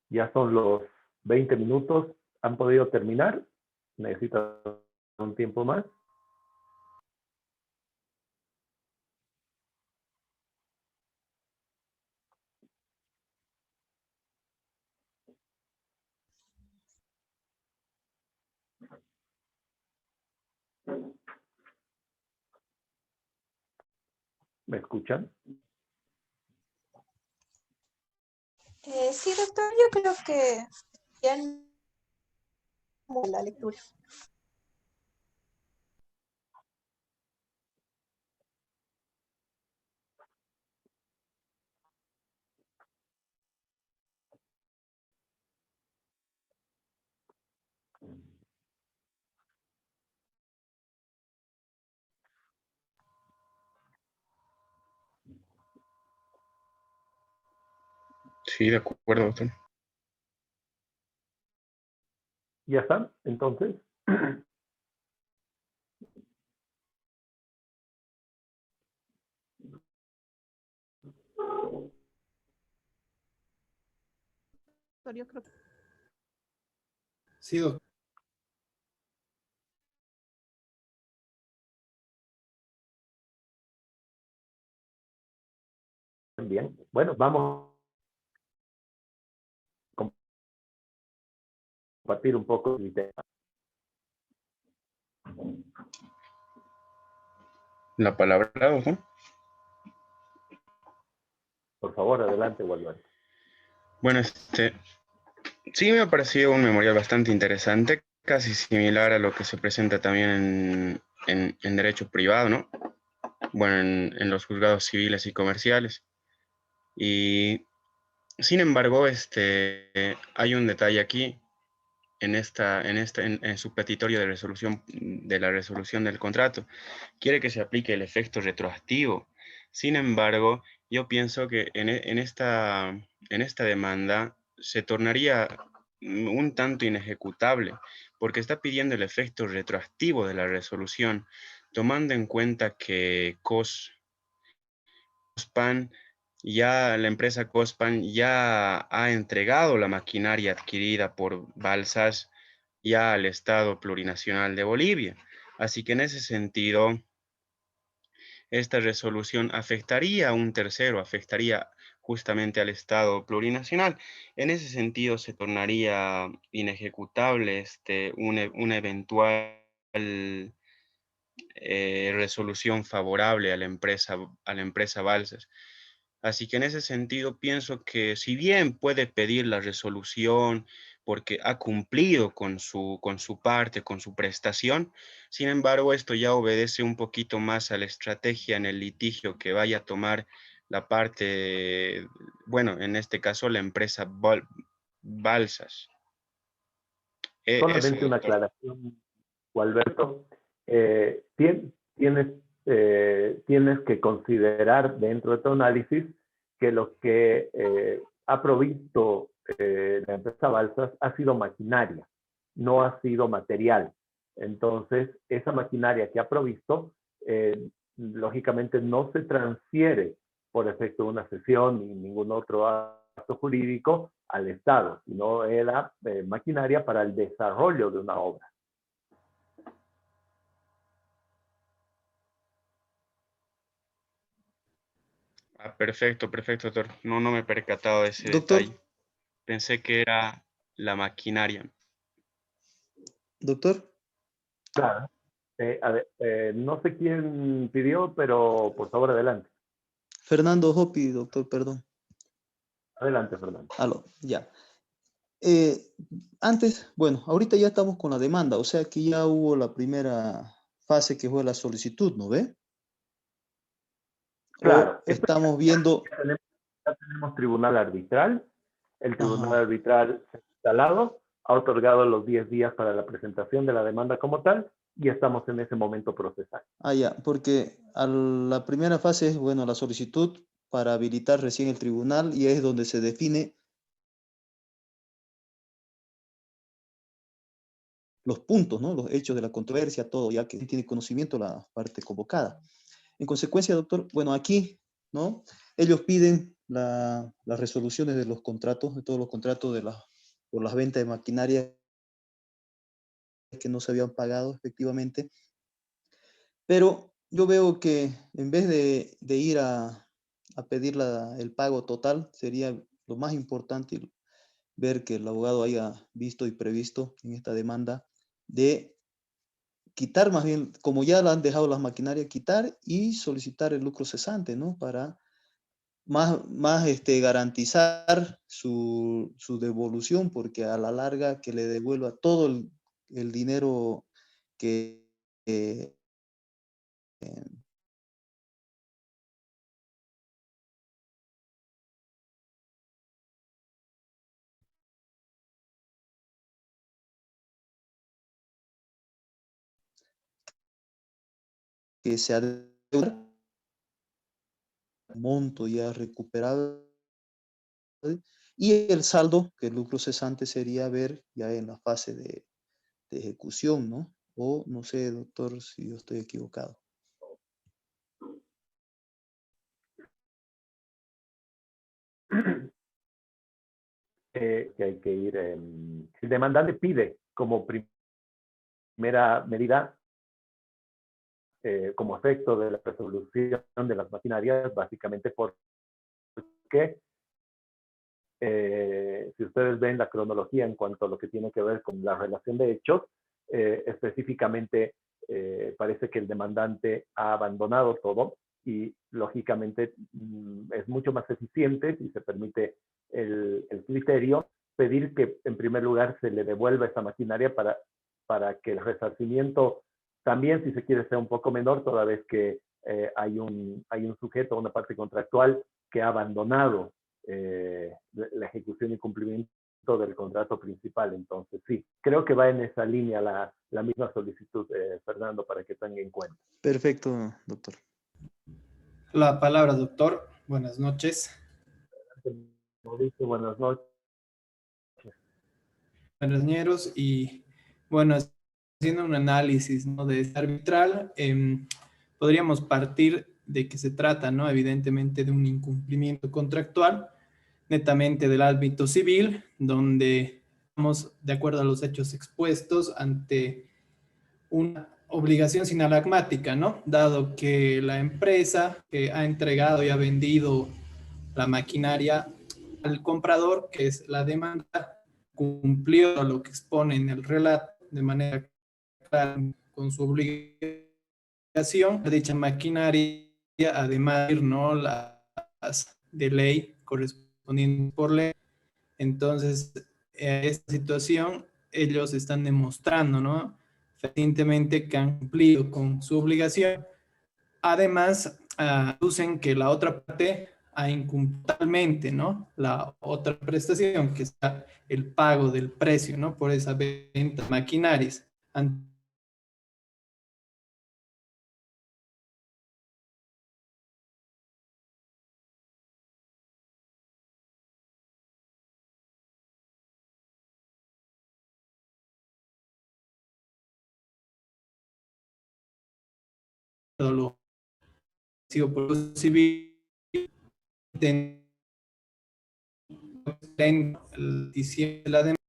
Ya son los 20 minutos. ¿Han podido terminar? ¿Necesitan un tiempo más? ¿Me escuchan? Sí, doctor, yo creo que ya no la lectura. Sí, de acuerdo, doctor. ¿Ya están? Entonces, Doctor, yo creo que Sí, doctor. bien. Bueno, vamos a compartir un poco mi tema. La palabra, doctor. Por favor, adelante, Walter. Bueno, sí me ha parecido un memorial bastante interesante, casi similar a lo que se presenta también en derecho privado, ¿no? Bueno, en los juzgados civiles y comerciales. Y sin embargo, hay un detalle aquí en su petitorio de la resolución del contrato. Quiere que se aplique el efecto retroactivo. Sin embargo, yo pienso que en esta demanda se tornaría un tanto inejecutable, porque está pidiendo el efecto retroactivo de la resolución, tomando en cuenta que Cospan, la empresa Cospan ya ha entregado la maquinaria adquirida por Balsas ya al Estado Plurinacional de Bolivia. Así que en ese sentido, esta resolución afectaría a un tercero, afectaría justamente al Estado plurinacional. En ese sentido, se tornaría inejecutable una eventual resolución favorable a la empresa Balsas. Así que en ese sentido pienso que si bien puede pedir la resolución porque ha cumplido con su parte, con su prestación, sin embargo esto ya obedece un poquito más a la estrategia en el litigio que vaya a tomar la parte, bueno, en este caso la empresa Balsas. Eso, Solamente una doctor. aclaración, Alberto. Tienes, tienes que considerar dentro de tu análisis que lo que ha provisto la empresa Balsas ha sido maquinaria, no ha sido material. Entonces, esa maquinaria que ha provisto, lógicamente no se transfiere por efecto de una cesión ni ningún otro acto jurídico al Estado, sino era maquinaria para el desarrollo de una obra. Ah, perfecto, perfecto, doctor. No me he percatado de ese Doctor, detalle. Pensé que era la maquinaria. doctor, Claro. A ver, no sé quién pidió, pero por favor, adelante. Fernando Hopi, doctor, perdón. Adelante, Fernando. Aló, ya. Antes, bueno, ahorita ya estamos con la demanda, o sea que ya hubo la primera fase que fue la solicitud, ¿no ve? Claro, O esto estamos viendo, ya tenemos tribunal arbitral. El tribunal ajá, arbitral se ha instalado, ha otorgado los 10 días para la presentación de la demanda como tal y estamos en ese momento procesal. ya, porque la primera fase es, bueno, la solicitud para habilitar recién el tribunal y es donde se define los puntos, ¿no? Los hechos de la controversia, todo, ya que tiene conocimiento la parte convocada. En consecuencia, doctor, bueno, aquí, ¿no? Ellos piden las resoluciones de los contratos, de todos los contratos por las ventas de maquinaria que no se habían pagado efectivamente. Pero yo veo que en vez de ir a pedir el pago total, sería lo más importante ver que el abogado haya visto y previsto en esta demanda de quitar más bien, como ya la han dejado las maquinarias, quitar y solicitar el lucro cesante, ¿no? Para más garantizar su devolución, porque a la larga que le devuelva todo el dinero que se adeuda, monto ya recuperado, y el saldo, que el lucro cesante sería ver ya en la fase de ejecución, ¿no? O no sé, doctor, si yo estoy equivocado. Que hay que ir, el demandante pide como primera medida, como efecto de la resolución de las maquinarias, básicamente porque si ustedes ven la cronología en cuanto a lo que tiene que ver con la relación de hechos, específicamente parece que el demandante ha abandonado todo y lógicamente es mucho más eficiente si se permite el criterio pedir que en primer lugar se le devuelva esa maquinaria para que el resarcimiento también, si se quiere, sea un poco menor, toda vez que hay un sujeto, una parte contractual que ha abandonado la ejecución y cumplimiento del contrato principal. Entonces, sí, creo que va en esa línea la misma solicitud, Fernando, para que tenga en cuenta. Perfecto, doctor. La palabra, doctor. Buenas noches. Mauricio, buenas noches. Compañeros, y bueno, haciendo un análisis, ¿no?, de este arbitral, podríamos partir de que se trata, ¿no?, evidentemente de un incumplimiento contractual, netamente del ámbito civil, donde estamos de acuerdo a los hechos expuestos ante una obligación sinalagmática, ¿no? Dado que la empresa que ha entregado y ha vendido la maquinaria al comprador, que es la demanda, cumplió lo que expone en el relato de manera clara con su obligación, dicha maquinaria, además, ¿no?, las de ley correspondientes por ley. Entonces, en esta situación, ellos están demostrando, ¿no?, fehacientemente que han cumplido con su obligación. Además, aducen que la otra parte ha incumplido totalmente, ¿no?, la otra prestación, que es el pago del precio, ¿no?, por esa venta de maquinarias. Lo sigo por civil en diciembre de la demanda,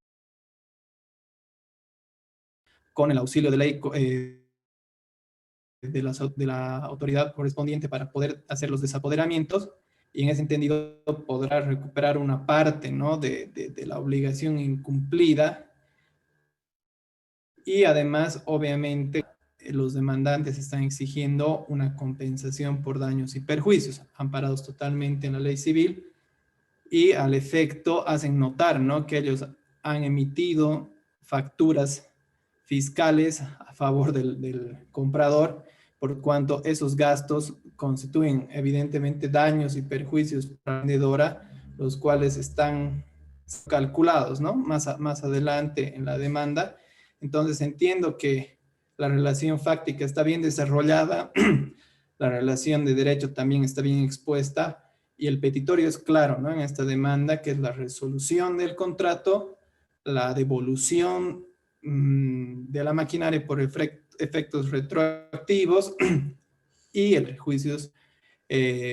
con el auxilio de ley de la autoridad correspondiente para poder hacer los desapoderamientos, y en ese entendido podrá recuperar una parte, ¿no?, de la obligación incumplida. Y además, obviamente, los demandantes están exigiendo una compensación por daños y perjuicios, amparados totalmente en la ley civil, y al efecto hacen notar, ¿no?, que ellos han emitido facturas fiscales a favor del comprador, por cuanto esos gastos constituyen evidentemente daños y perjuicios para la vendedora, los cuales están calculados, ¿no?, más adelante en la demanda. Entonces entiendo que la relación fáctica está bien desarrollada, la relación de derecho también está bien expuesta, y el petitorio es claro, ¿no?, en esta demanda, que es la resolución del contrato, la devolución de la maquinaria por efectos retroactivos y el perjuicios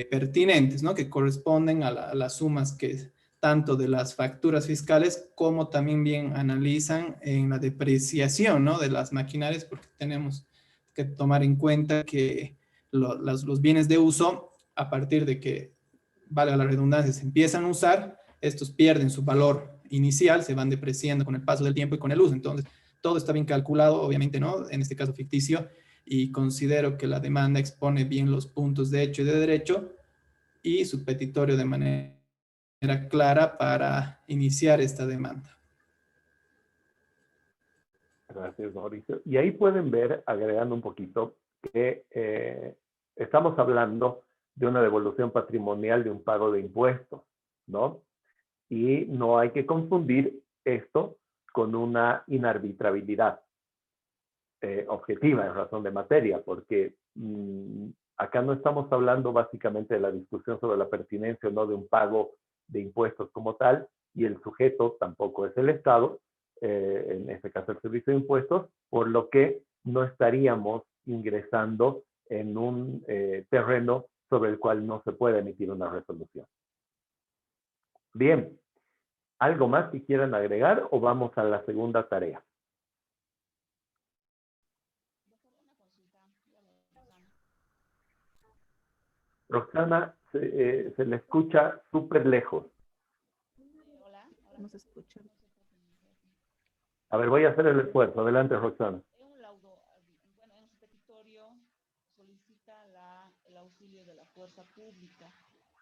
pertinentes, ¿no? Que corresponden a las sumas que tanto de las facturas fiscales como también bien analizan en la depreciación, ¿no? De las maquinarias, porque tenemos que tomar en cuenta que los bienes de uso, a partir de que, valga la redundancia, se empiezan a usar, estos pierden su valor inicial, se van depreciando con el paso del tiempo y con el uso. Entonces, todo está bien calculado, obviamente, ¿no? En este caso ficticio, y considero que la demanda expone bien los puntos de hecho y de derecho y su petitorio de manera clara para iniciar esta demanda. Gracias, Mauricio. Y ahí pueden ver, agregando un poquito, que estamos hablando de una devolución patrimonial de un pago de impuestos, ¿no? Y no hay que confundir esto con una inarbitrabilidad objetiva en razón de materia, porque acá no estamos hablando básicamente de la discusión sobre la pertinencia o no de un pago de impuestos como tal, y el sujeto tampoco es el Estado, en este caso el Servicio de Impuestos, por lo que no estaríamos ingresando en un terreno sobre el cual no se puede emitir una resolución. Bien, ¿algo más que quieran agregar o vamos a la segunda tarea? Roxana, se le escucha súper lejos. No se escucha. A ver, voy a hacer el esfuerzo. Adelante, Roxana. En su petitorio solicita el auxilio de la fuerza pública.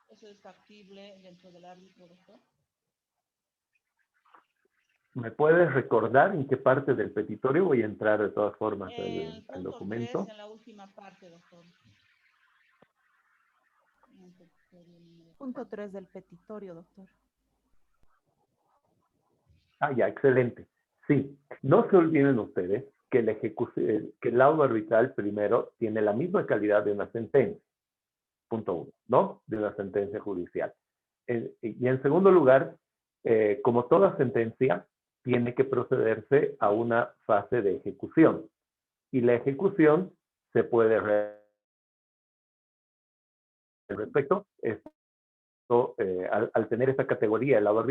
¿Eso es factible dentro del árbitro, doctor? ¿Me puedes recordar en qué parte del petitorio? Voy a entrar de todas formas al documento. 3, en la última parte, doctor. Punto 3 del petitorio, doctor. Ah, ya, excelente. Sí, no se olviden ustedes que el laudo arbitral primero tiene la misma calidad de una sentencia. Punto 1, ¿no? De una sentencia judicial. Y en segundo lugar, como toda sentencia, tiene que procederse a una fase de ejecución. Y la ejecución se puede respecto esto, al tener esa categoría, el laudo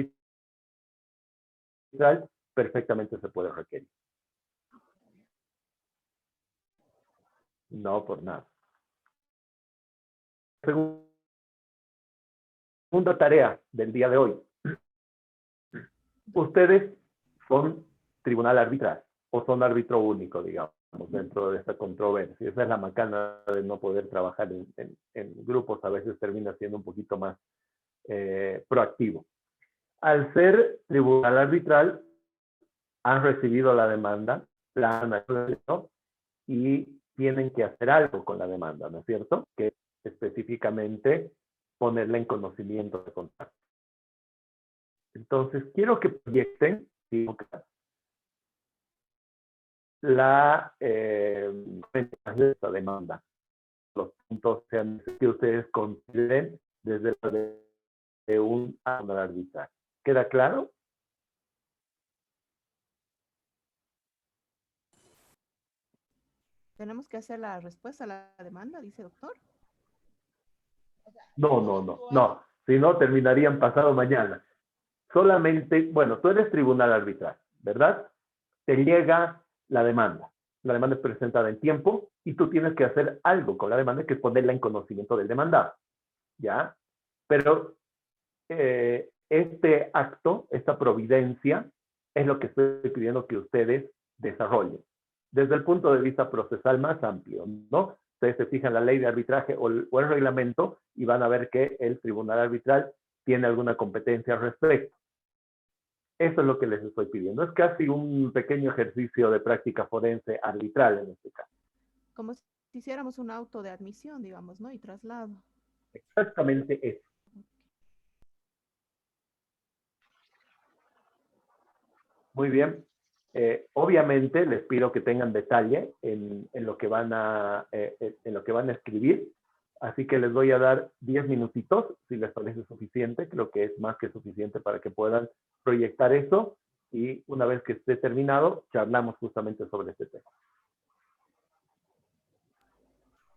arbitral, perfectamente se puede requerir. No, por nada. Segunda tarea del día de hoy. Ustedes son tribunal arbitral o son árbitro único, digamos, dentro de esta controversia. Esa es la macana de no poder trabajar en grupos, a veces termina siendo un poquito más proactivo. Al ser tribunal arbitral, han recibido la demanda, la han analizado y tienen que hacer algo con la demanda, ¿no es cierto? Que específicamente ponerla en conocimiento de contacto. Entonces, quiero que proyecten la esta demanda. Los puntos sean que ustedes consideren desde la de un arbitral. ¿Queda claro? ¿Tenemos que hacer la respuesta a la demanda, dice doctor? No. Si no, terminarían pasado mañana. Solamente, bueno, tú eres tribunal arbitral, ¿verdad? Te llega la demanda. La demanda es presentada en tiempo y tú tienes que hacer algo con la demanda, que es ponerla en conocimiento del demandado, ¿ya? Pero este acto, esta providencia, es lo que estoy pidiendo que ustedes desarrollen. Desde el punto de vista procesal más amplio, ¿no? Ustedes se fijan la ley de arbitraje o el reglamento y van a ver que el tribunal arbitral tiene alguna competencia al respecto. Eso es lo que les estoy pidiendo. Es casi un pequeño ejercicio de práctica forense arbitral en este caso. Como si hiciéramos un auto de admisión, digamos, ¿no? Y traslado. Exactamente eso. Muy bien. Obviamente les pido que tengan detalle en lo que van a escribir. Así que les voy a dar 10 minutitos, si les parece suficiente. Creo que es más que suficiente para que puedan proyectar eso. Y una vez que esté terminado, charlamos justamente sobre este tema.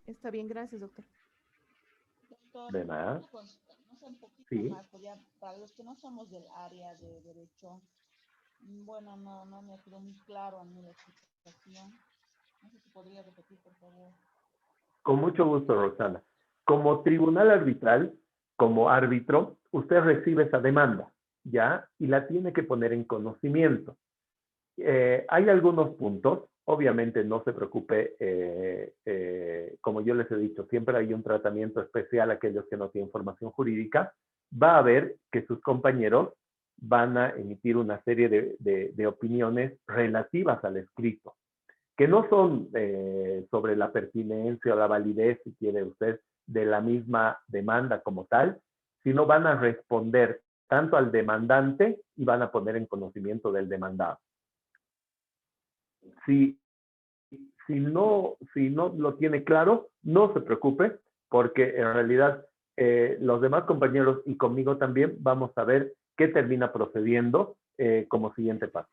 Está bien, gracias, doctor. doctor, De nada. una consulta, no sé, un poquito Sí. más, pues ya, para los que no somos del área de derecho, bueno, no me quedó muy claro a mí la explicación. No sé si podría repetir, por favor. Con mucho gusto, Roxana. Como tribunal arbitral, como árbitro, usted recibe esa demanda, ¿ya? Y la tiene que poner en conocimiento. Hay algunos puntos, obviamente no se preocupe, como yo les he dicho, siempre hay un tratamiento especial a aquellos que no tienen formación jurídica. Va a ver que sus compañeros van a emitir una serie de opiniones relativas al escrito, que no son sobre la pertinencia o la validez, si quiere usted, de la misma demanda como tal, sino van a responder tanto al demandante y van a poner en conocimiento del demandado. Si, si no lo tiene claro, no se preocupe, porque en realidad los demás compañeros y conmigo también vamos a ver qué termina procediendo como siguiente paso.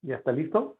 ¿Ya está listo?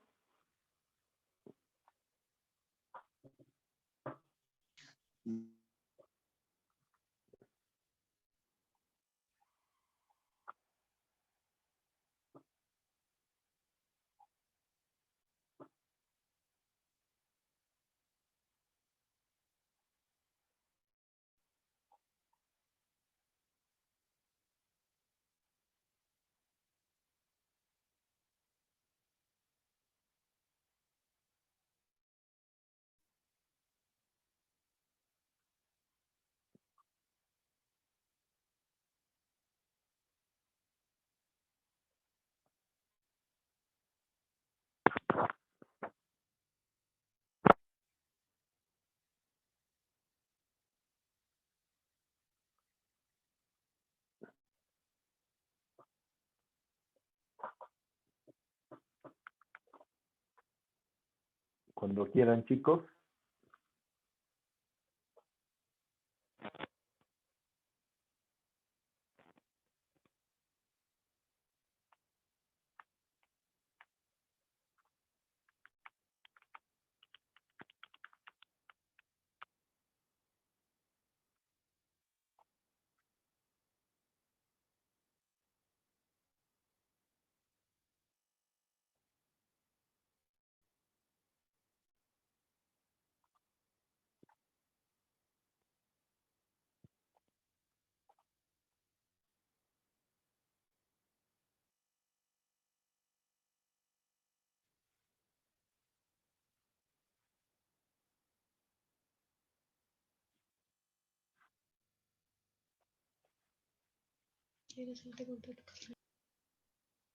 Cuando quieran, chicos.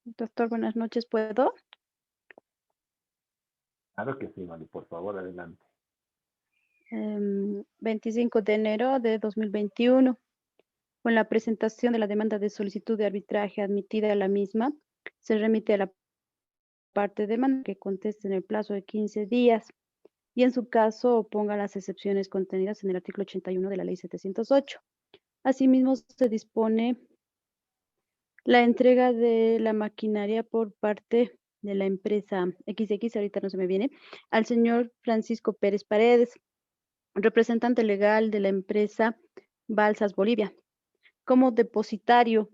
Doctor, buenas noches, ¿puedo? Claro que sí, Mari, por favor, adelante. 25 de enero de 2021, con la presentación de la demanda de solicitud de arbitraje admitida a la misma, se remite a la parte demanda que conteste en el plazo de 15 días y en su caso oponga las excepciones contenidas en el artículo 81 de la Ley 708. Asimismo, se dispone la entrega de la maquinaria por parte de la empresa XX, ahorita no se me viene, al señor Francisco Pérez Paredes, representante legal de la empresa Balsas Bolivia, como depositario.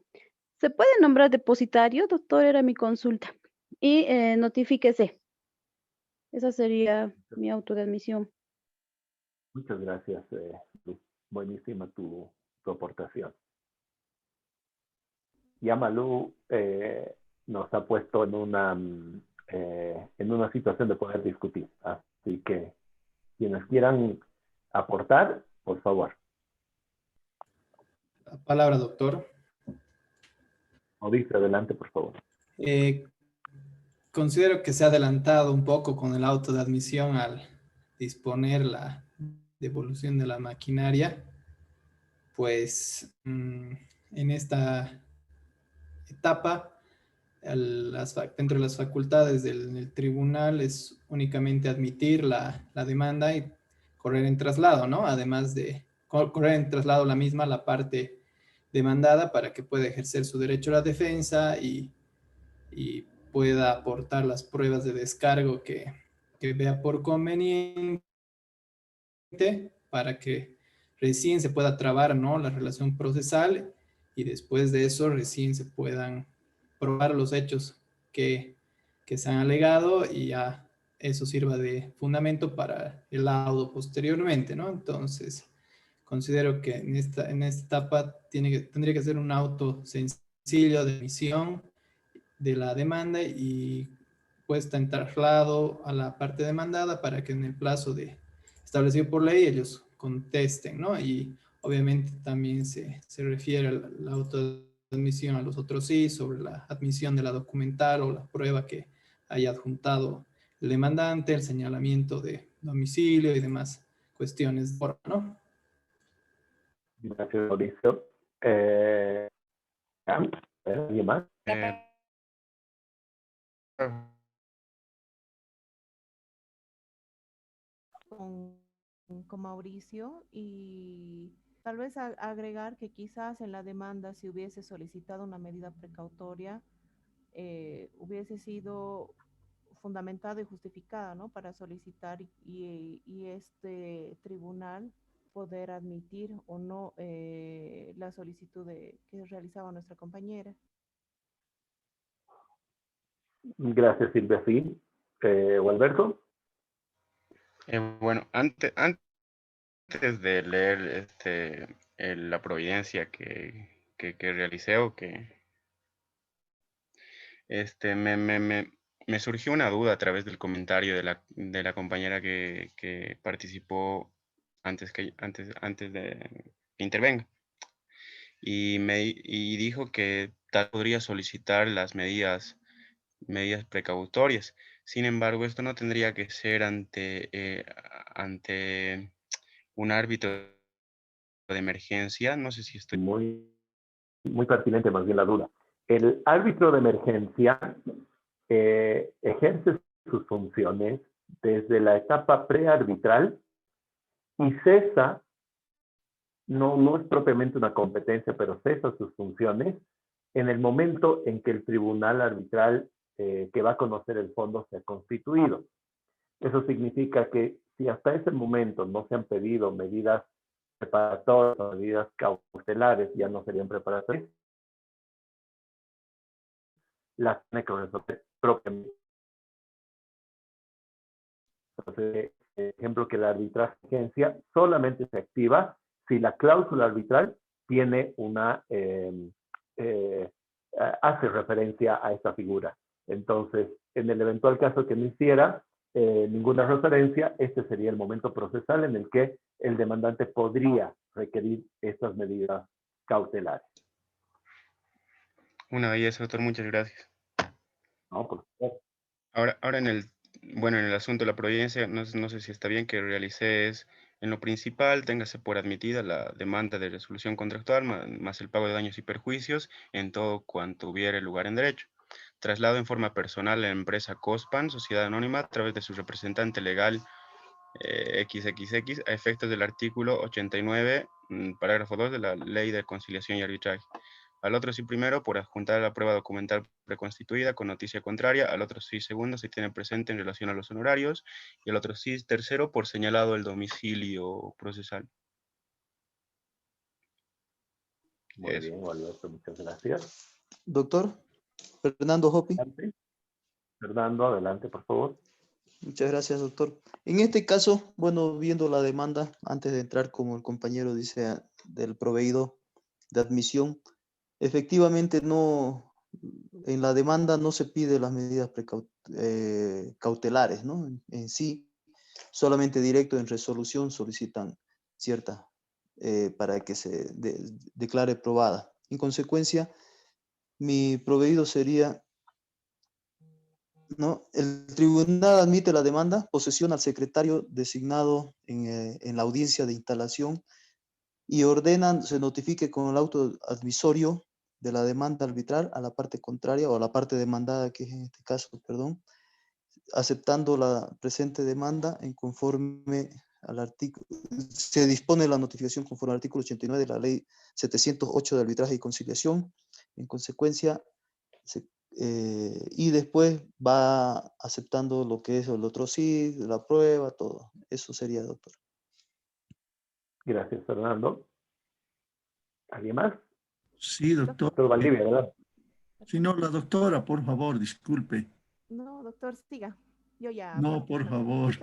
¿Se puede nombrar depositario, doctor? Era mi consulta. Y notifíquese. Esa sería mi auto de admisión. Muchas gracias, Luz. Buenísima tu aportación. Ya Malú nos ha puesto en una situación de poder discutir. Así que quienes quieran aportar, por favor. La palabra, doctor. Mauricio, adelante, por favor. Considero que se ha adelantado un poco con el auto de admisión al disponer la devolución de la maquinaria, pues en esta etapa, dentro de las facultades del tribunal es únicamente admitir la demanda y correr en traslado, ¿no? Además de correr en traslado la misma, la parte demandada, para que pueda ejercer su derecho a la defensa y pueda aportar las pruebas de descargo que vea por conveniente para que recién se pueda trabar, ¿no?, la relación procesal y después de eso recién se puedan probar los hechos que se han alegado y ya eso sirva de fundamento para el laudo posteriormente, ¿no? Entonces, considero que en esta etapa tendría que ser un auto sencillo de emisión de la demanda y puesta en traslado a la parte demandada para que en el plazo establecido por ley ellos contesten, ¿no? Y obviamente también se refiere a la autoadmisión a los otros sí, sobre la admisión de la documental o la prueba que haya adjuntado el demandante, el señalamiento de domicilio y demás cuestiones de forma, ¿no? Gracias, Mauricio. ¿Alguien más? Con Mauricio y tal vez agregar que quizás en la demanda si hubiese solicitado una medida precautoria hubiese sido fundamentada y justificada, ¿no? Para solicitar y este tribunal poder admitir o no la solicitud que realizaba nuestra compañera. Gracias, Silvia. Sí. Alberto. Bueno, antes de leer la providencia que realicé o me surgió una duda a través del comentario de la compañera que participó antes de que intervenga. Y dijo que tal podría solicitar las medidas precautorias. Sin embargo, esto no tendría que ser ante un árbitro de emergencia. No sé si estoy... Muy pertinente más bien la duda. El árbitro de emergencia ejerce sus funciones desde la etapa prearbitral y cesa, no es propiamente una competencia, pero cesa sus funciones en el momento en que el tribunal arbitral que va a conocer el fondo se ha constituido. Eso significa que si hasta ese momento no se han pedido medidas preparatorias o medidas cautelares, ya no serían preparatorias, las tiene que resolver propiamente. Entonces, ejemplo, que la arbitraje de agencia solamente se activa si la cláusula arbitral tiene hace referencia a esta figura. Entonces, en el eventual caso que no hiciera ninguna referencia, este sería el momento procesal en el que el demandante podría requerir estas medidas cautelares. Una belleza, doctor, muchas gracias. No, por favor. Ahora en el asunto de la providencia, no sé si está bien que realicé es, en lo principal, téngase por admitida la demanda de resolución contractual más el pago de daños y perjuicios en todo cuanto hubiere lugar en derecho. Traslado en forma personal a la empresa COSPAN, sociedad anónima, a través de su representante legal XXX, a efectos del artículo 89, parágrafo 2 de la Ley de Conciliación y Arbitraje. Al otro sí primero por adjuntar la prueba documental preconstituida con noticia contraria, al otro sí segundo si tiene presente en relación a los honorarios, y al otro sí tercero por señalado el domicilio procesal. Muy bien, Alberto, muchas gracias. Doctor, Fernando Hopi. Fernando, adelante, por favor. Muchas gracias, doctor. En este caso, bueno, viendo la demanda, antes de entrar, como el compañero dice, del proveído de admisión, efectivamente no, en la demanda no se pide las medidas cautelares, ¿no? En sí, solamente directo en resolución solicitan cierta para que se declare probada. En consecuencia, mi proveído sería, ¿no? El tribunal admite la demanda, posesiona al secretario designado en la audiencia de instalación y ordenan se notifique con el auto advisorio de la demanda arbitral a la parte contraria o a la parte demandada, que es en este caso, perdón, aceptando la presente demanda en conforme al artículo, se dispone la notificación conforme al artículo 89 de la ley 708 de arbitraje y conciliación. En consecuencia, y después va aceptando lo que es el otro sí, la prueba, todo. Eso sería, doctor. Gracias, Fernando. ¿Alguien más? Sí, doctor. Doctor Valdivia, ¿verdad? Si no, la doctora, por favor, disculpe. No, doctor, siga. Yo ya No, hablo. por favor.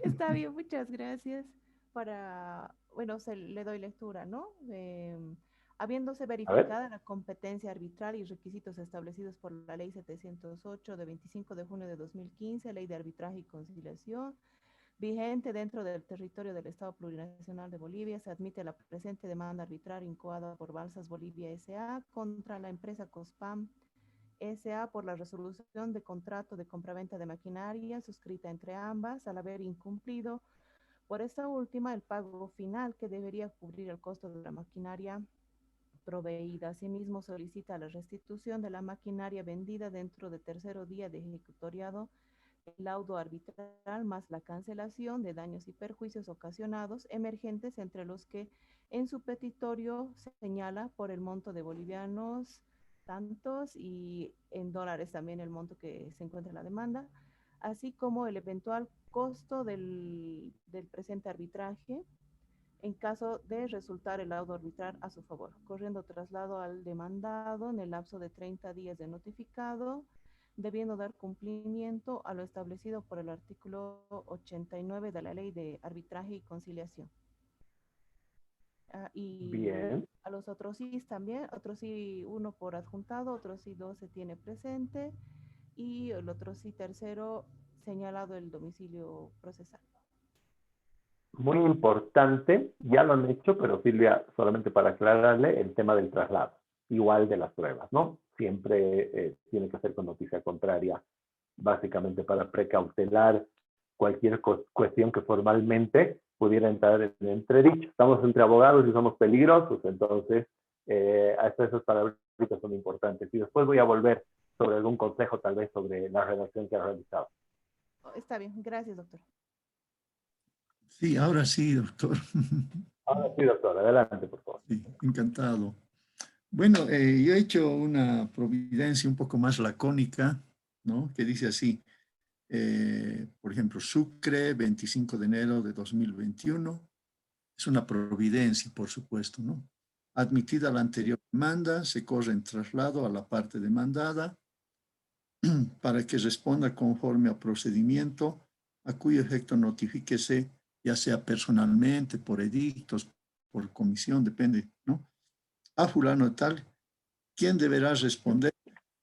Está bien, muchas gracias. Bueno, le doy lectura, ¿no? Habiéndose verificada la competencia arbitral y requisitos establecidos por la Ley 708 de 25 de junio de 2015, Ley de Arbitraje y Conciliación, vigente dentro del territorio del Estado Plurinacional de Bolivia, se admite la presente demanda arbitral incoada por Balsas Bolivia S.A. contra la empresa COSPAM S.A. por la resolución de contrato de compraventa de maquinaria suscrita entre ambas, al haber incumplido por esta última el pago final que debería cubrir el costo de la maquinaria proveída. Asimismo, solicita la restitución de la maquinaria vendida dentro de tercero día de ejecutoriado, el laudo arbitral más la cancelación de daños y perjuicios ocasionados emergentes, entre los que en su petitorio se señala por el monto de bolivianos tantos y en dólares también el monto que se encuentra en la demanda, así como el eventual costo del presente arbitraje en caso de resultar el laudo arbitral a su favor, corriendo traslado al demandado en el lapso de 30 días de notificado, debiendo dar cumplimiento a lo establecido por el artículo 89 de la Ley de Arbitraje y Conciliación. Y Bien. a los otros sí también, otros sí uno por adjuntado, otros sí dos se tiene presente y el otro sí tercero señalado el domicilio procesal. Muy importante, ya lo han hecho, pero Silvia, solamente para aclararle el tema del traslado, igual de las pruebas, ¿no? Siempre tiene que ser con noticia contraria, básicamente para precautelar cualquier cuestión que formalmente pudiera entrar en entredicho. Estamos entre abogados y somos peligrosos, entonces hasta esas palabras son importantes. Y después voy a volver sobre algún consejo, tal vez, sobre la redacción que ha realizado. Está bien, gracias, doctor. Sí, ahora sí, doctor. Ahora sí, doctor, adelante, por favor. Sí, encantado. Bueno, yo he hecho una providencia un poco más lacónica, ¿no? Que dice así, por ejemplo, Sucre, 25 de enero de 2021. Es una providencia, por supuesto, ¿no? Admitida la anterior demanda, se corre en traslado a la parte demandada para que responda conforme a procedimiento, a cuyo efecto notifíquese, ya sea personalmente, por edictos, por comisión, depende, ¿no? A fulano de tal, quien deberá responder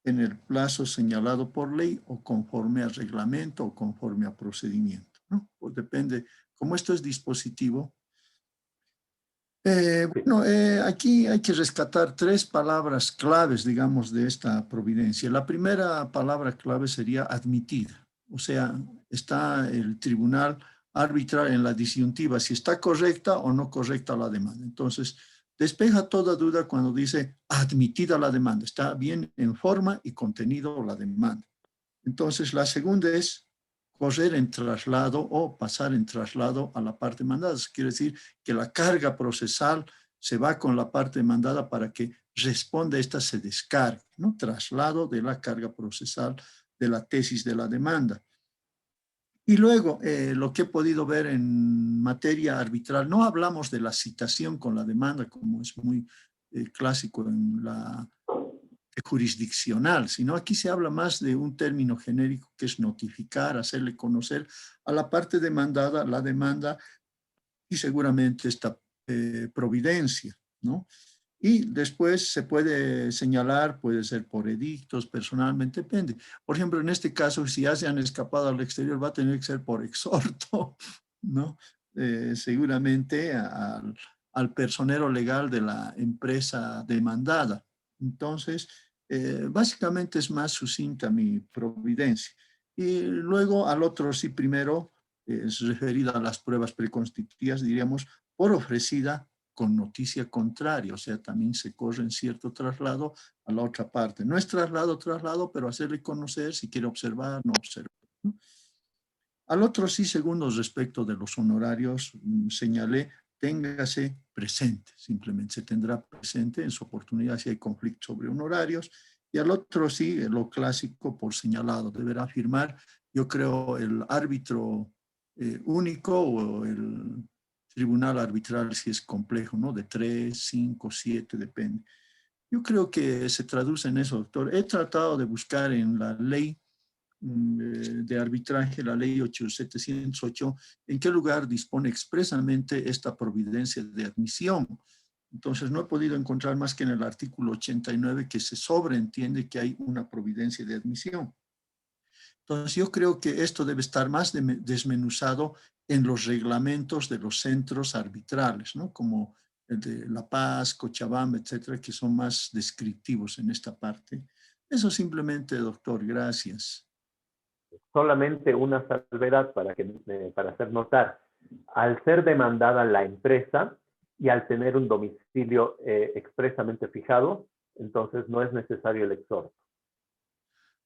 en el plazo señalado por ley o conforme a reglamento o conforme a procedimiento, ¿no? Pues depende, como esto es dispositivo. Aquí hay que rescatar tres palabras claves, digamos, de esta providencia. La primera palabra clave sería admitida, o sea, está el tribunal arbitral en la disyuntiva si está correcta o no correcta la demanda. Entonces, despeja toda duda cuando dice admitida la demanda, está bien en forma y contenido la demanda. Entonces, la segunda es correr en traslado o pasar en traslado a la parte mandada. Eso quiere decir que la carga procesal se va con la parte demandada para que responda, esta se descargue, ¿no? Traslado de la carga procesal de la tesis de la demanda. Y luego, lo que he podido ver en materia arbitral, no hablamos de la citación con la demanda, como es muy clásico en la jurisdiccional, sino aquí se habla más de un término genérico que es notificar, hacerle conocer a la parte demandada la demanda y seguramente esta providencia, ¿no? Y después se puede señalar, puede ser por edictos, personalmente, depende. Por ejemplo, en este caso, si ya se han escapado al exterior, va a tener que ser por exhorto, ¿no? Seguramente al personero legal de la empresa demandada. Entonces, básicamente es más sucinta mi providencia. Y luego al otro sí, primero, es referida a las pruebas preconstituidas, diríamos, por ofrecida con noticia contraria, o sea, también se corre en cierto traslado a la otra parte. No es traslado, pero hacerle conocer si quiere observar, no observar, ¿no? Al otro sí, segundo, respecto de los honorarios, señalé, téngase presente, simplemente se tendrá presente en su oportunidad si hay conflicto sobre honorarios. Y al otro sí, lo clásico por señalado, deberá firmar, yo creo, el árbitro único o el tribunal arbitral si es complejo, ¿no? De 3, 5, 7, depende. Yo creo que se traduce en eso, doctor. He tratado de buscar en la ley de arbitraje, la ley 8708, en qué lugar dispone expresamente esta providencia de admisión. Entonces no he podido encontrar más que en el artículo 89 que se sobreentiende que hay una providencia de admisión. Entonces yo creo que esto debe estar más desmenuzado en los reglamentos de los centros arbitrales, ¿no? Como el de La Paz, Cochabamba, etcétera, que son más descriptivos en esta parte. Eso simplemente, doctor, gracias. Solamente una salvedad para hacer notar. Al ser demandada la empresa y al tener un domicilio expresamente fijado, entonces no es necesario el exhorto.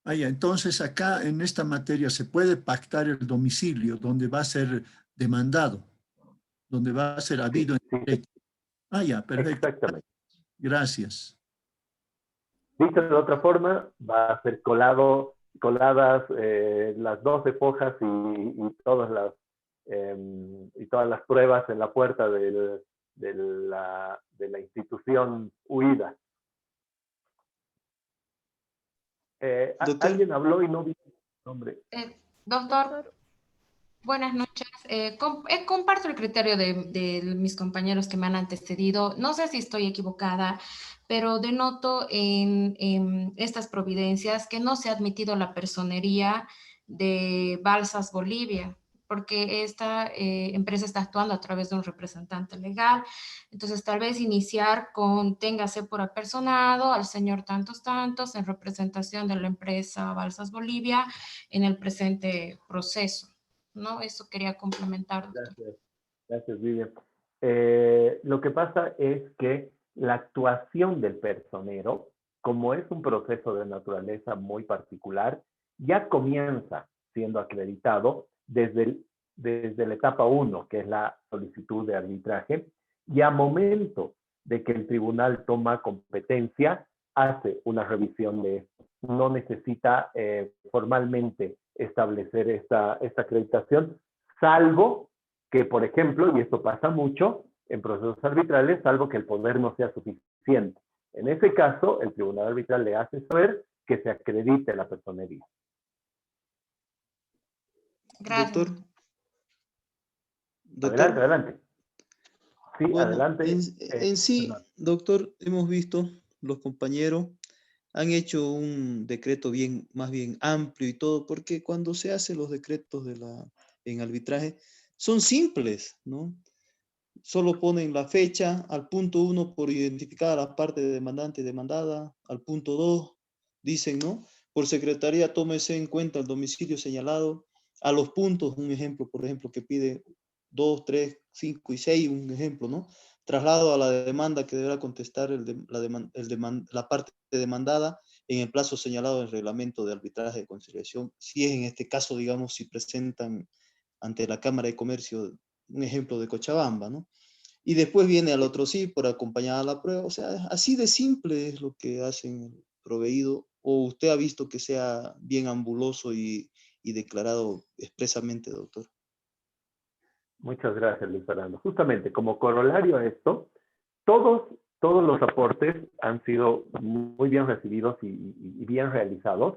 Entonces acá en esta materia se puede pactar el domicilio donde va a ser demandado, donde va a ser habido en derecho. Perfecto. Exactamente. Gracias. Dicho de otra forma, va a ser colado coladas las 12 fojas y todas las pruebas en la puerta de la institución huida. Doctor. Alguien habló y no vi su nombre. Doctor, buenas noches. Comparto el criterio de mis compañeros que me han antecedido. No sé si estoy equivocada, pero denoto en estas providencias que no se ha admitido la personería de Balsas Bolivia, porque esta empresa está actuando a través de un representante legal. Entonces, tal vez iniciar con téngase por apersonado al señor tantos tantos en representación de la empresa Balsas Bolivia en el presente proceso, ¿no? Eso quería complementar, doctor. Gracias, Vivian. Lo que pasa es que la actuación del personero, como es un proceso de naturaleza muy particular, ya comienza siendo acreditado desde la etapa 1, que es la solicitud de arbitraje, y a momento de que el tribunal toma competencia, hace una revisión de esto. No necesita formalmente establecer esta acreditación, salvo que, por ejemplo, y esto pasa mucho en procesos arbitrales, salvo que el poder no sea suficiente. En ese caso, el tribunal arbitral le hace saber que se acredite la personería. Gracias. Doctor. Adelante. Sí, bueno, adelante. En sí, doctor, hemos visto, los compañeros han hecho un decreto más bien amplio y todo, porque cuando se hacen los decretos en arbitraje, son simples, ¿no? Solo ponen la fecha, al punto 1 por identificar a la parte demandante y demandada, al punto 2 dicen, ¿no? Por secretaría tómese en cuenta el domicilio señalado, a los puntos, un ejemplo, por ejemplo, que pide 2, 3, 5 y 6, un ejemplo, ¿no? Traslado a la demanda que deberá contestar la parte demandada en el plazo señalado en el reglamento de arbitraje de conciliación, si es en este caso, digamos, si presentan ante la Cámara de Comercio un ejemplo de Cochabamba, ¿no? Y después viene al otro sí por acompañar a la prueba. O sea, así de simple es lo que hacen el proveído. ¿O usted ha visto que sea bien ambuloso y declarado expresamente, doctor? Muchas gracias, Luis Fernando. Justamente, como corolario a esto, todos los aportes han sido muy bien recibidos y bien realizados,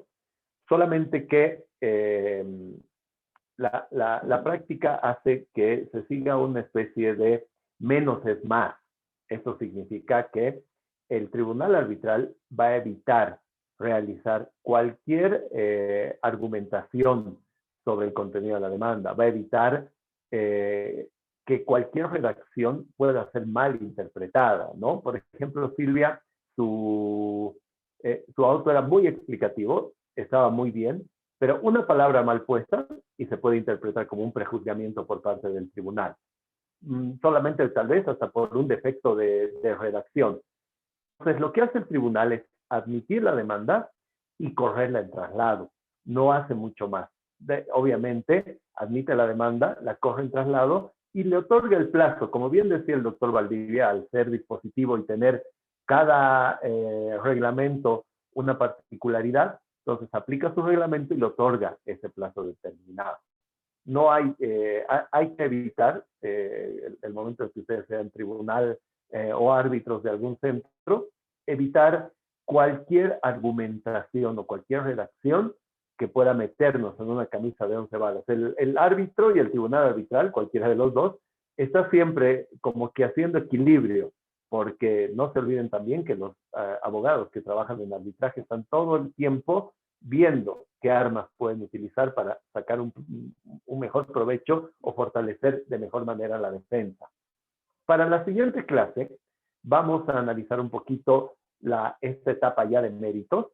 solamente que la práctica hace que se siga una especie de menos es más. Eso significa que el tribunal arbitral va a evitar realizar cualquier argumentación sobre el contenido de la demanda, va a evitar que cualquier redacción pueda ser mal interpretada, ¿no? Por ejemplo, Silvia, su auto era muy explicativo, estaba muy bien, pero una palabra mal puesta y se puede interpretar como un prejuzgamiento por parte del tribunal. Solamente tal vez hasta por un defecto de redacción. Entonces, lo que hace el tribunal es admitir la demanda y correrla en traslado. No hace mucho más. Obviamente, admite la demanda, la corre en traslado y le otorga el plazo. Como bien decía el doctor Valdivia, al ser dispositivo y tener cada reglamento una particularidad, entonces aplica su reglamento y le otorga ese plazo determinado. No hay que evitar el momento en que ustedes sean tribunal o árbitros de algún centro, evitar cualquier argumentación o cualquier redacción que pueda meternos en una camisa de 11 varas. El árbitro y el tribunal arbitral, cualquiera de los dos, está siempre como que haciendo equilibrio, porque no se olviden también que los abogados que trabajan en arbitraje están todo el tiempo viendo qué armas pueden utilizar para sacar un mejor provecho o fortalecer de mejor manera la defensa. Para la siguiente clase vamos a analizar un poquito esta etapa ya de méritos.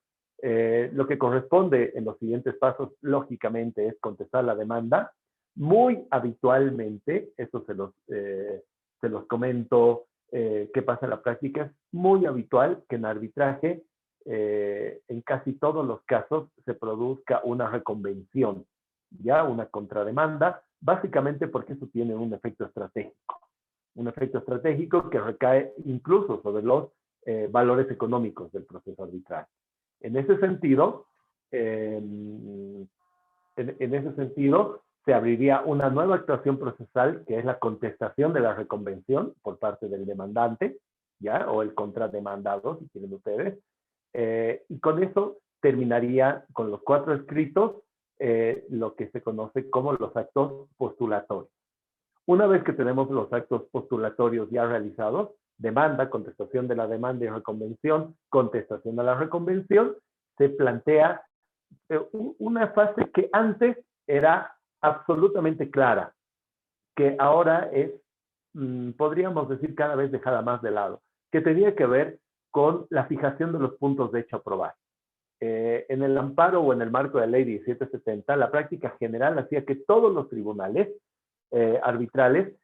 Lo que corresponde en los siguientes pasos, lógicamente, es contestar la demanda. Muy habitualmente, esto se los comento, qué pasa en la práctica, es muy habitual que en arbitraje en casi todos los casos se produzca una reconvención, ya una contrademanda, básicamente porque eso tiene un efecto estratégico que recae incluso sobre los valores económicos del proceso arbitral. En ese sentido, en ese sentido, se abriría una nueva actuación procesal, que es la contestación de la reconvención por parte del demandante, ¿ya? O el contrademandado, si quieren ustedes. Y con eso terminaría con los 4 escritos, lo que se conoce como los actos postulatorios. Una vez que tenemos los actos postulatorios ya realizados, demanda, contestación de la demanda y reconvención, contestación a la reconvención, se plantea una fase que antes era absolutamente clara, que ahora es, podríamos decir, cada vez dejada más de lado, que tenía que ver con la fijación de los puntos de hecho a probar. En el amparo o en el marco de la ley 1770, la práctica general hacía que todos los tribunales arbitrales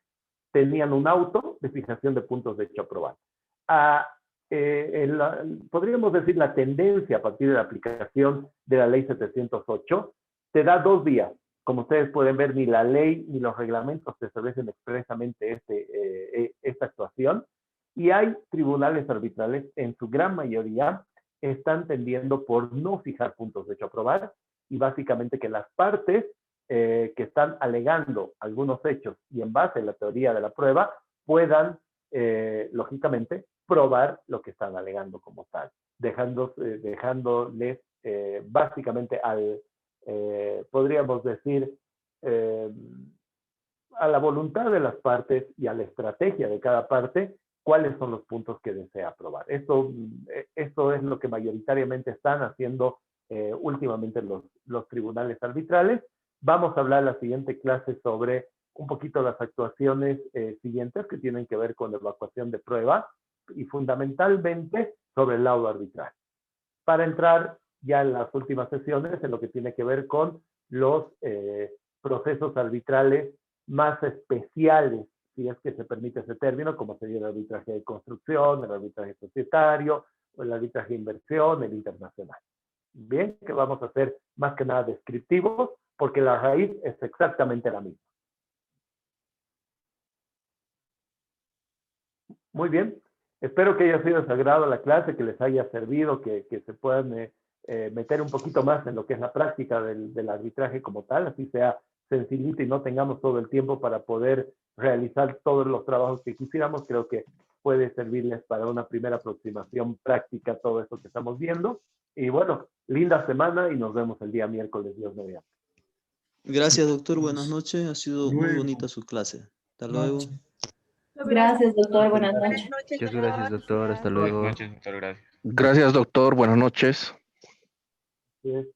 tenían un auto de fijación de puntos de hecho a probar. Podríamos decir la tendencia a partir de la aplicación de la ley 708 te da 2 días. Como ustedes pueden ver, ni la ley ni los reglamentos establecen expresamente esta actuación, y hay tribunales arbitrales, en su gran mayoría, están tendiendo por no fijar puntos de hecho a probar, y básicamente que las partes que están alegando algunos hechos y en base a la teoría de la prueba puedan, lógicamente, probar lo que están alegando como tal, dejándoles básicamente al, podríamos decir, a la voluntad de las partes y a la estrategia de cada parte, cuáles son los puntos que desea probar. Esto es lo que mayoritariamente están haciendo últimamente los tribunales arbitrales. Vamos a hablar en la siguiente clase sobre un poquito las actuaciones siguientes que tienen que ver con la evacuación de prueba y fundamentalmente sobre el laudo arbitral. Para entrar ya en las últimas sesiones en lo que tiene que ver con los procesos arbitrales más especiales, si es que se permite ese término, como sería el arbitraje de construcción, el arbitraje societario, o el arbitraje de inversión, el internacional. Bien, que vamos a hacer más que nada descriptivos, porque la raíz es exactamente la misma. Muy bien, espero que haya sido de su agrado la clase, que les haya servido, que se puedan meter un poquito más en lo que es la práctica del arbitraje como tal, así sea sencillito y no tengamos todo el tiempo para poder realizar todos los trabajos que quisiéramos. Creo que puede servirles para una primera aproximación práctica todo esto que estamos viendo. Y bueno, linda semana y nos vemos el día miércoles, Dios mediante. Gracias, doctor. Buenas noches. Ha sido muy bonita su clase. Hasta luego. Gracias, doctor. Buenas noches. Muchas gracias, doctor. Hasta luego. Buenas noches, doctor. Gracias. Gracias, doctor. Buenas noches. Sí.